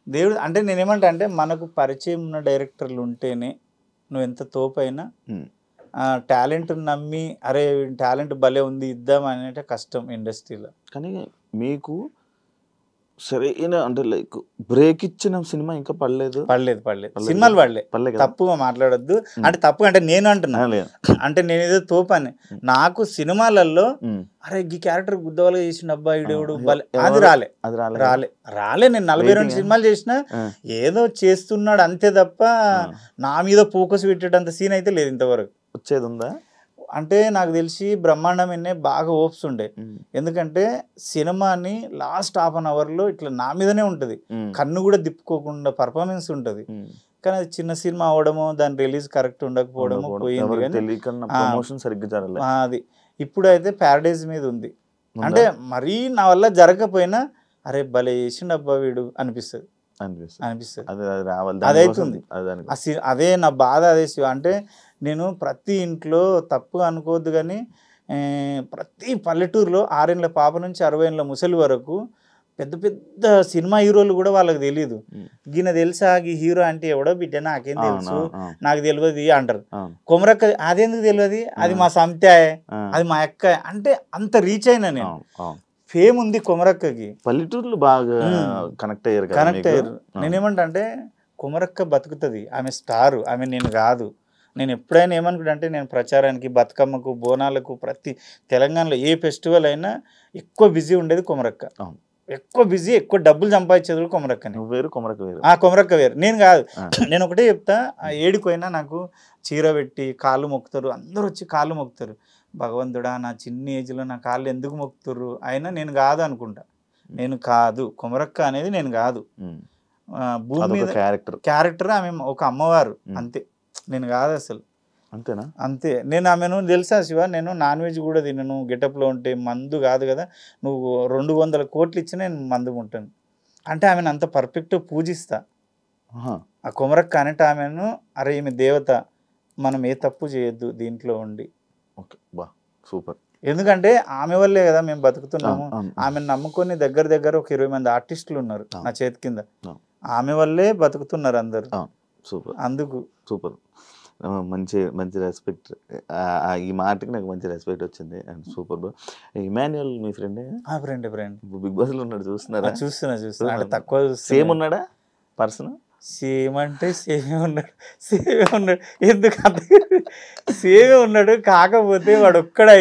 దేవుడు అంటే నేనేమంటా అంటే మనకు పరిచయం ఉన్న డైరెక్టర్లు ఉంటేనే నువ్వు ఎంత తోపైనా టాలెంట్ నమ్మి అరే టాలెంట్ భలే ఉంది ఇద్దాం అనేటే కష్టం ఇండస్ట్రీలో. కానీ మీకు సరైన అంటే లైక్ బ్రేక్ ఇచ్చిన సినిమా ఇంకా పడలేదు సినిమాలు పడలేదు. తప్పుగా మాట్లాడొద్దు అంటే తప్పు అంటే నేను అంటున్నా అంటే నేను ఏదో తోపని. నాకు సినిమాలలో అరే ఈ క్యారెక్టర్ గుద్దవాళ్ళగా చేసిన అబ్బాయి దేవుడు అది రాలే. నేను 42 సినిమాలు చేసినా ఏదో చేస్తున్నాడు అంతే తప్ప నా మీద ఫోకస్ పెట్టేటంత సీన్ అయితే లేదు ఇంతవరకు. వచ్చేది ఉందా అంటే నాకు తెలిసి బ్రహ్మాండం ఎన్నే బాగా హోప్స్ ఉండే, ఎందుకంటే సినిమాని లాస్ట్ హాఫ్ అన్ అవర్లో ఇట్లా నా మీదనే ఉంటుంది, కన్ను కూడా దిప్పుకోకుండా పర్ఫార్మెన్స్ ఉంటుంది. కానీ అది చిన్న సినిమా అవడమో దాని రిలీజ్ కరెక్ట్ ఉండకపోవడమో పోయింది. కానీ అది ఇప్పుడైతే ప్యారడైజ్ మీద ఉంది. అంటే మరీ నా వల్ల జరగకపోయినా అరే భలే చేసిండు అబ్బా వీడు అనిపిస్తుంది. అదైతుంది. అదే నా బాధ. అదే అంటే నేను ప్రతి ఇంట్లో తప్పుగా అనుకోవద్దు కానీ ప్రతి పల్లెటూరులో 6 ఏళ్ళ పాప నుంచి 60 ఏళ్ళ ముసలి వరకు పెద్ద పెద్ద సినిమా హీరోలు కూడా వాళ్ళకి తెలియదు. ఈయన తెలుసా ఈ హీరో అంటే ఎవడో బిడ్డ నాకేం తెలుసు నాకు తెలియదు అంటారు. కొమరక్క అదెందుకు తెలియదు, అది మా సంత్యాయ్, అది మా అక్క అంటే అంత రీచ్ అయినా నేను. ఫేమ్ ఉంది కొమరక్కకి, పల్లెటూరులో బాగా కనెక్ట్ అయ్యారు. నేనేమంటా అంటే కొమరక్క బతుకుతుంది, ఆమె స్టారు, ఆమె నేను కాదు. నేను ఎప్పుడైనా ఏమనుకుంటా అంటే నేను ప్రచారానికి బతుకమ్మకు బోనాలకు ప్రతి తెలంగాణలో ఏ ఫెస్టివల్ అయినా ఎక్కువ బిజీ ఉండేది కొమరక్క. ఎక్కువ బిజీ, ఎక్కువ డబ్బులు సంపాదించేది కొమరక్కని. కొమరక్క వేరు, నేను కాదు. నేను ఒకటే చెప్తా, ఏడిపోయినా నాకు చీర పెట్టి కాళ్ళు మొక్కుతారు, అందరూ వచ్చి కాళ్ళు మొక్కుతారు. భగవంతుడా నా చిన్న ఏజ్లో నా కాళ్ళు ఎందుకు మొక్కుతుర్రు, అయినా నేను కాదు అనుకుంటా. నేను కాదు, కొమరక్క అనేది నేను కాదు. భూమి మీద క్యారెక్టర్, ఆమె ఒక అమ్మవారు అంతే, నేను కాదు అసలు. అంతేనా? అంతే. నేను ఆమెను తెలుసా శివ, నేను నాన్ వెజ్ కూడా తినను, గెటప్లో ఉంటే మందు కాదు కదా, నువ్వు 200 కోట్లు ఇచ్చినా నేను మందు ఉంటాను అంటే ఆమెను అంత పర్ఫెక్ట్ పూజిస్తా. ఆ కొమరక్క అనేట ఆమెను అరే ఈమె దేవత, మనం ఏ తప్పు చేయొద్దు దీంట్లో ఉండి. సూపర్. ఎందుకంటే ఆమె వల్లే కదా మేము బతుకుతున్నాము. ఆమెను నమ్ముకొని దగ్గర ఒక 20 మంది ఆర్టిస్టులు ఉన్నారు నా చేతి కింద, ఆమె వల్లే బతుకుతున్నారు అందరు. సూపర్. అందుకు సూపర్. మంచి రెస్పెక్ట్. ఈ మాటకి నాకు మంచి రెస్పెక్ట్ వచ్చింది. And super bro. ఇమాన్యుయల్ మీ ఫ్రెండ్? ఫ్రెండ్ బిగ్ బాస్ లో ఉన్నాడు, చూస్తున్నారా? చూస్తున్నా అంటే తక్కువ. సేమ్ ఉన్నాడా? పర్సన్ సేమ్ అంటే సేమే ఉన్నాడు ఎందుకు అంత సేమే ఉన్నాడు, కాకపోతే వాడు ఒక్కడే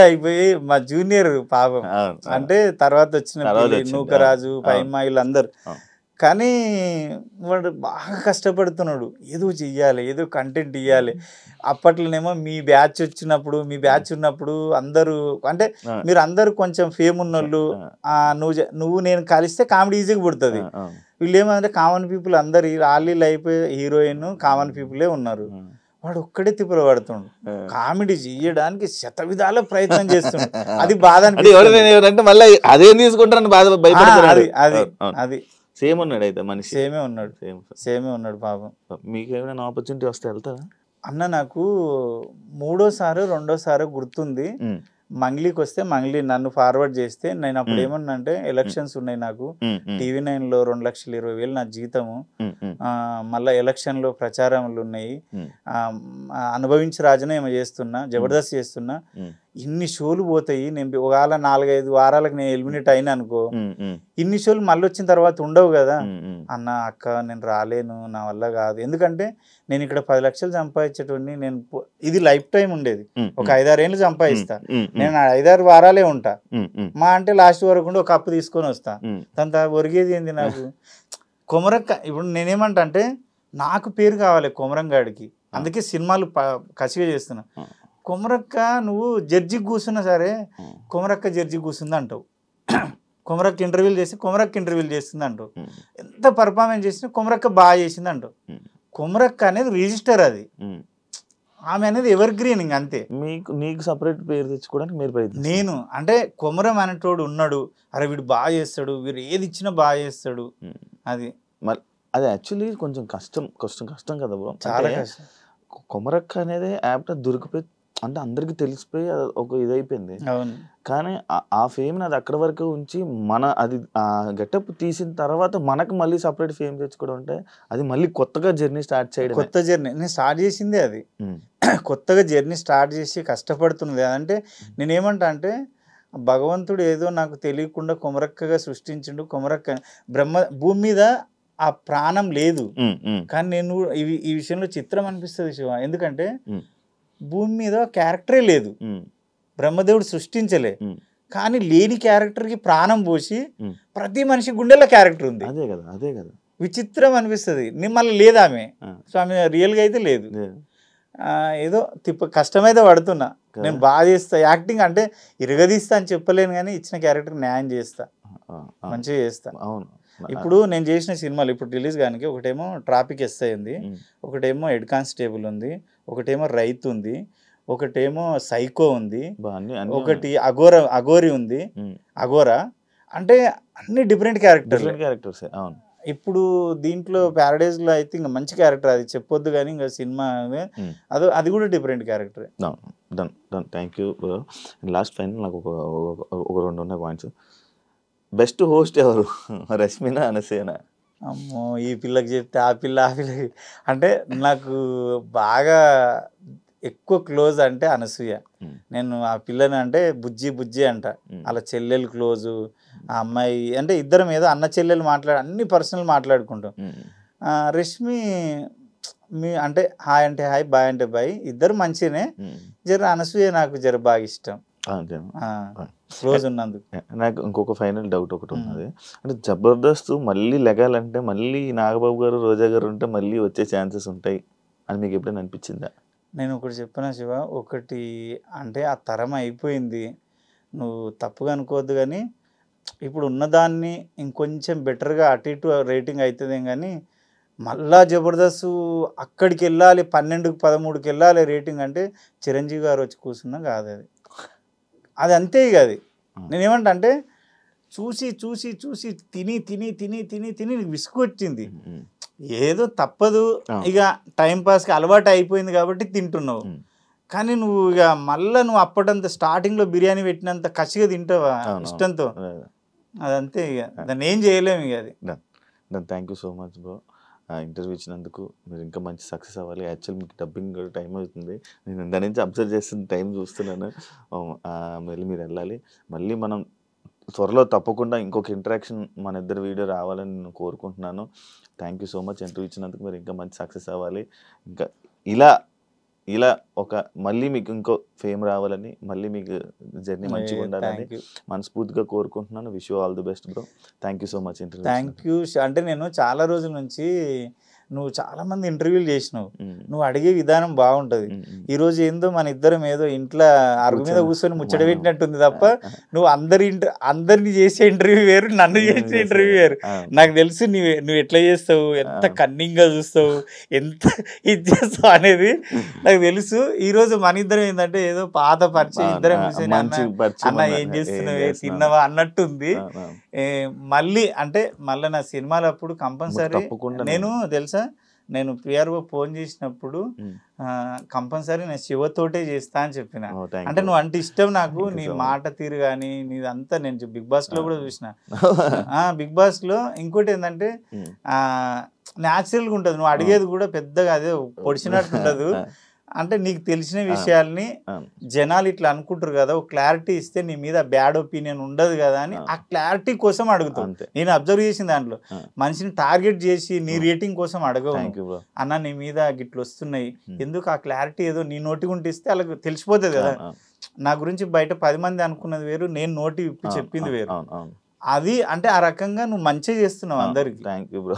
అయిపోయి మా జూనియర్ పాపం, అంటే తర్వాత వచ్చిన నూకరాజు పైమ్మ వీళ్ళందరూ. కానీ వాడు బాగా కష్టపడుతున్నాడు, ఏదో చెయ్యాలి, ఏదో కంటెంట్ ఇవ్వాలి. అప్పట్లోనేమో మీ బ్యాచ్ ఉన్నప్పుడు అందరూ అంటే మీరు అందరూ కొంచెం ఫేమ్ ఉన్నోళ్ళు, నువ్వు నేను కలిస్తే కామెడీ ఈజీగా పుడుతుంది. వీళ్ళు ఏమంటే కామన్ పీపుల్ అందరు ఆలీలు అయిపోయి హీరోయిన్ కామన్ పీపులే ఉన్నారు. వాడు ఒక్కడే తిప్పలు పడుతుండు, కామెడీ చెయ్యడానికి శత విధాల ప్రయత్నం చేస్తుండు. అది బాధ అంటే మళ్ళీ అదేం తీసుకుంటారని బాధ భయపడతారు. అది సేమ్ ఉన్నాడు అయితే మనిషి, సేమే ఉన్నాడు పాపం. మీకు ఏమైనా ఆపర్చునిటీ వస్తే వెళ్తారా అన్న? నాకు రెండోసారి గుర్తుంది. మంగ్లీకి వస్తే మంగ్లీ నన్ను ఫార్వర్డ్ చేస్తే నేను అప్పుడు ఏమన్నా అంటే ఎలక్షన్స్ ఉన్నాయి నాకు, TV9 లో 2,20,000 నా జీతము, మళ్ళా ఎలక్షన్ లో ప్రచారములు ఉన్నాయి, అనుభవించి రాజునే ఏమో చేస్తున్నా, జబర్దస్త్ చేస్తున్నా, ఇన్ని షోలు పోతాయి, నేను ఒకవేళ 4-5 వారాలకు నేను ఎలిమినేట్ అయినా అనుకో, ఇన్ని షోలు మళ్ళీ వచ్చిన తర్వాత ఉండవు కదా అన్న. అక్క నేను రాలేను, నా వల్ల కాదు, ఎందుకంటే నేను ఇక్కడ 10 లక్షలు సంపాదించేటోడిని, నేను ఇది లైఫ్ టైం ఉండేది, ఒక 5-6 ఏళ్ళు సంపాదిస్తా, నేను 5-6 వారాలే ఉంటా, మా అంటే లాస్ట్ వరకు ఉండి ఒక కప్పు తీసుకొని వస్తా, దాని ఒరిగేది ఏంది నాకు? కొమరక్క ఇప్పుడు నేనేమంటా అంటే నాకు పేరు కావాలి కొమరం గాడికి, అందుకే సినిమాలు కసిగా చేస్తున్నా. కొమరక్క నువ్వు జడ్జికి కూర్చున్నా సరే కొమరక్క జడ్జి కూర్చుంది అంటావు, కొమరక్క ఇంటర్వ్యూలు చేసి కొమరక్క ఇంటర్వ్యూలు చేస్తుంది అంటావు, ఎంత పర్ఫార్మెన్స్ చేసినా కొమరక్క బాగా చేసింది అంటావు. కొమరక్క అనేది రిజిస్టర్, అది ఆమె అనేది ఎవర్ గ్రీన్, అంతే. నీకు సపరేట్ పేరు తెచ్చుకోవడానికి మీరు నేను అంటే కొమరం అనేటోడు ఉన్నాడు, అరే వీడు బాగా చేస్తాడు, వీడు ఏది ఇచ్చినా బాగా చేస్తాడు, అది అది యాక్చువల్లీ కొంచెం కష్టం కదా బ్రో, చాలా కష్టం. కొమరక్క అనేది యాప్ దొరికిపోయి అంటే అందరికి తెలిసిపోయి ఒక ఇదైపోయింది. కానీ ఆ ఫేమ్ అది అక్కడ వరకు ఉంచి అది గెటప్ తీసిన తర్వాత మనకు మళ్ళీ సపరేట్ ఫేమ్ తెచ్చుకోవడం అంటే అది మళ్ళీ కొత్తగా జర్నీ స్టార్ట్ చేయడం. కొత్త జర్నీ నేను స్టార్ట్ చేసిందే అది, కొత్తగా జర్నీ స్టార్ట్ చేసి కష్టపడుతున్నది. అంటే నేనేమంటా అంటే భగవంతుడు ఏదో నాకు తెలియకుండా కొమరక్కగా సృష్టించిండు. కొమరక్క భూమి మీద ఆ ప్రాణం లేదు, కానీ నేను ఈ విషయంలో చిత్రం అనిపిస్తుంది శివ, ఎందుకంటే భూమి మీద క్యారెక్టరే లేదు, బ్రహ్మదేవుడు సృష్టించలే, కానీ లేని క్యారెక్టర్కి ప్రాణం పోసి ప్రతి మనిషి గుండెల్లో క్యారెక్టర్ ఉంది. అదే కదా విచిత్రం అనిపిస్తుంది. మళ్ళీ లేదా ఆమె స్వామి రియల్గా అయితే లేదు, ఏదో కష్టమైతే పడుతున్నా. నేను బాగా చేస్తా యాక్టింగ్, అంటే ఇరగదీస్తా అని చెప్పలేను, కానీ ఇచ్చిన క్యారెక్టర్ న్యాయం చేస్తా, మంచిగా చేస్తా. అవును. ఇప్పుడు నేను చేసిన సినిమాలు ఇప్పుడు రిలీజ్ కానీ ఒకటేమో ట్రాఫిక్ ఎస్ఐ ఉంది, ఒకటేమో హెడ్ కానిస్టేబుల్ ఉంది, ఒకటేమో రైతు ఉంది, ఒకటేమో సైకో ఉంది, ఒకటి అఘోరి ఉంది, అఘోరా, అంటే అన్ని డిఫరెంట్ క్యారెక్టర్స్. అవును. ఇప్పుడు దీంట్లో ప్యారడైజ్ లో అయితే ఇంకా మంచి క్యారెక్టర్, అది చెప్పొద్దు కానీ ఇంకా సినిమా అది కూడా different character. Thank you. Last final నాకు ఒక 2 ఉన్నాయి పాయింట్స్. బెస్ట్ హోస్ట్ ఎవరు, రష్మినా అనసూయనా? అమ్మో, ఈ పిల్లకి చెప్తే ఆ పిల్లకి అంటే నాకు బాగా ఎక్కువ క్లోజ్ అంటే అనసూయ. నేను ఆ పిల్లని అంటే బుజ్జి అంట, అలా చెల్లెలు క్లోజు. ఆ అమ్మాయి అంటే ఇద్దరం ఏదో అన్న చెల్లెలు అన్ని పర్సనల్ మాట్లాడుకుంటాం. రష్మి అంటే హాయ్ అంటే హాయ్, బాయ్ అంటే బాయ్, ఇద్దరు మంచిగానే. అనసూయ నాకు బాగా ఇష్టం, క్లోజ్ ఉన్నందుకు. నాకు ఇంకొక ఫైనల్ డౌట్ ఒకటి ఉన్నది, అంటే జబర్దస్త్ మళ్ళీ లెగాలంటే మళ్ళీ నాగబాబు గారు, రోజా గారు ఉంటే మళ్ళీ వచ్చే ఛాన్సెస్ ఉంటాయి అని మీకు ఎప్పుడైనా అనిపించిందా? నేను ఒకటి చెప్పిన శివ, ఒకటి అంటే ఆ తరం అయిపోయింది, నువ్వు తప్పుగా అనుకోవద్దు, కానీ ఇప్పుడు ఉన్నదాన్ని ఇంకొంచెం బెటర్గా అటు ఇటు రేటింగ్ అవుతుంది, కానీ మళ్ళా జబర్దస్త్ అక్కడికి వెళ్ళాలి 12-13కి వెళ్ళాలి రేటింగ్ అంటే చిరంజీవి గారు వచ్చి కూర్చున్నా కాదు, అది అంతే. ఇక అది నేనేమంటా అంటే చూసి చూసి చూసి తిని తిని తిని తిని తిని విసుగు వచ్చింది, ఏదో తప్పదు, ఇక టైంపాస్కి అలవాటు అయిపోయింది కాబట్టి తింటున్నావు, కానీ నువ్వు ఇక మళ్ళీ నువ్వు అప్పటంత స్టార్టింగ్లో బిర్యానీ పెట్టినంత కసిగా తింటావా ఇష్టంతో, అదంతే. ఇక దాన్ని ఏం చేయలేము. ఇక అది thank you so much bro, interview ఇచ్చినందుకు. మీరు ఇంకా మంచి సక్సెస్ అవ్వాలి. యాక్చువల్ మీకు డబ్బింగ్ టైం అవుతుంది, నేను దాని నుంచి అబ్జర్వ్ చేస్తున్న టైం చూస్తున్నాను. మళ్ళీ మీరు వెళ్ళాలి, మళ్ళీ మనం త్వరలో తప్పకుండా ఇంకొక ఇంటరాక్షన్ మన ఇద్దరు వీడియో రావాలని నేను కోరుకుంటున్నాను. Thank you so much interview ఇచ్చినందుకు. మీరు ఇంకా మంచి సక్సెస్ అవ్వాలి. ఇంకా ఇలా మళ్ళీ మీకు ఇంకో ఫేమ్ రావాలని, మళ్ళీ మీకు జర్నీ మంచిగా ఉండాలని మనస్ఫూర్తిగా కోరుకుంటున్నాను. Wish you all the best bro. Thank you so much interview. Thank you. అంటే నేను చాలా రోజుల నుంచి నువ్వు చాలా మంది ఇంటర్వ్యూలు చేసినావు, నువ్వు అడిగే విధానం బాగుంటది. ఈ రోజు ఏందో మన ఇద్దరం ఏదో ఇంట్లో అరుగు మీద కూర్చొని ముచ్చట పెట్టినట్టుంది తప్ప నువ్వు అందరిని చేసే ఇంటర్వ్యూ వేరు, నన్ను చేసే ఇంటర్వ్యూ వేరు. నాకు తెలుసు నువ్వు ఎట్లా చేస్తావు, ఎంత కన్నింగ్ గా చూస్తావు, ఎంత ఇది చేస్తావు అనేది నాకు తెలుసు. ఈ రోజు మన ఇద్దరం ఏంటంటే ఏదో పాత పరిచయం, ఇద్దరం కూర్చొని అన్న ఏం చేస్తున్నావు, తిన్నవా అన్నట్టుంది. మళ్ళీ నా సినిమాలు అప్పుడు కంపల్సరీ నేను తెలుసా, నేను పిఆర్ఓ ఫోన్ చేసినప్పుడు కంపల్సరీ నేను శివతోటే చేస్తా అని చెప్పిన. అంటే నువ్వు అంటే ఇష్టం నాకు, నీ మాట తీరు కానీ నీదంతా. నేను బిగ్ బాస్ లో కూడా చూసిన. బిగ్ బాస్ లో ఇంకోటి ఏంటంటే న్యాచురల్గా ఉంటుంది, నువ్వు అడిగేది కూడా పెద్దగా అదే పొడిచినట్టు ఉండదు. అంటే నీకు తెలిసిన విషయాల్ని జనాలు ఇట్లా అనుకుంటారు కదా, ఒక క్లారిటీ ఇస్తే నీ మీద బ్యాడ్ ఒపీనియన్ ఉండదు కదా అని ఆ క్లారిటీ కోసం అడుగుతాను. నేను అబ్జర్వ్ చేసిన దాంట్లో మనిషిని టార్గెట్ చేసి నీ రేటింగ్ కోసం అడగవు. అన్న నీ మీద గిట్లు వస్తున్నాయి ఎందుకు, ఆ క్లారిటీ ఏదో నీ నోటిగుంటే ఇస్తే వాళ్ళకి తెలిసిపోతుంది కదా. నా గురించి బయట 10 మంది అనుకున్నది వేరు, నేను నోటి విప్పి చెప్పింది వేరు. అది అంటే ఆ రకంగా నువ్వు మంచిగా చేస్తున్నావు అందరికి. Thank you bro.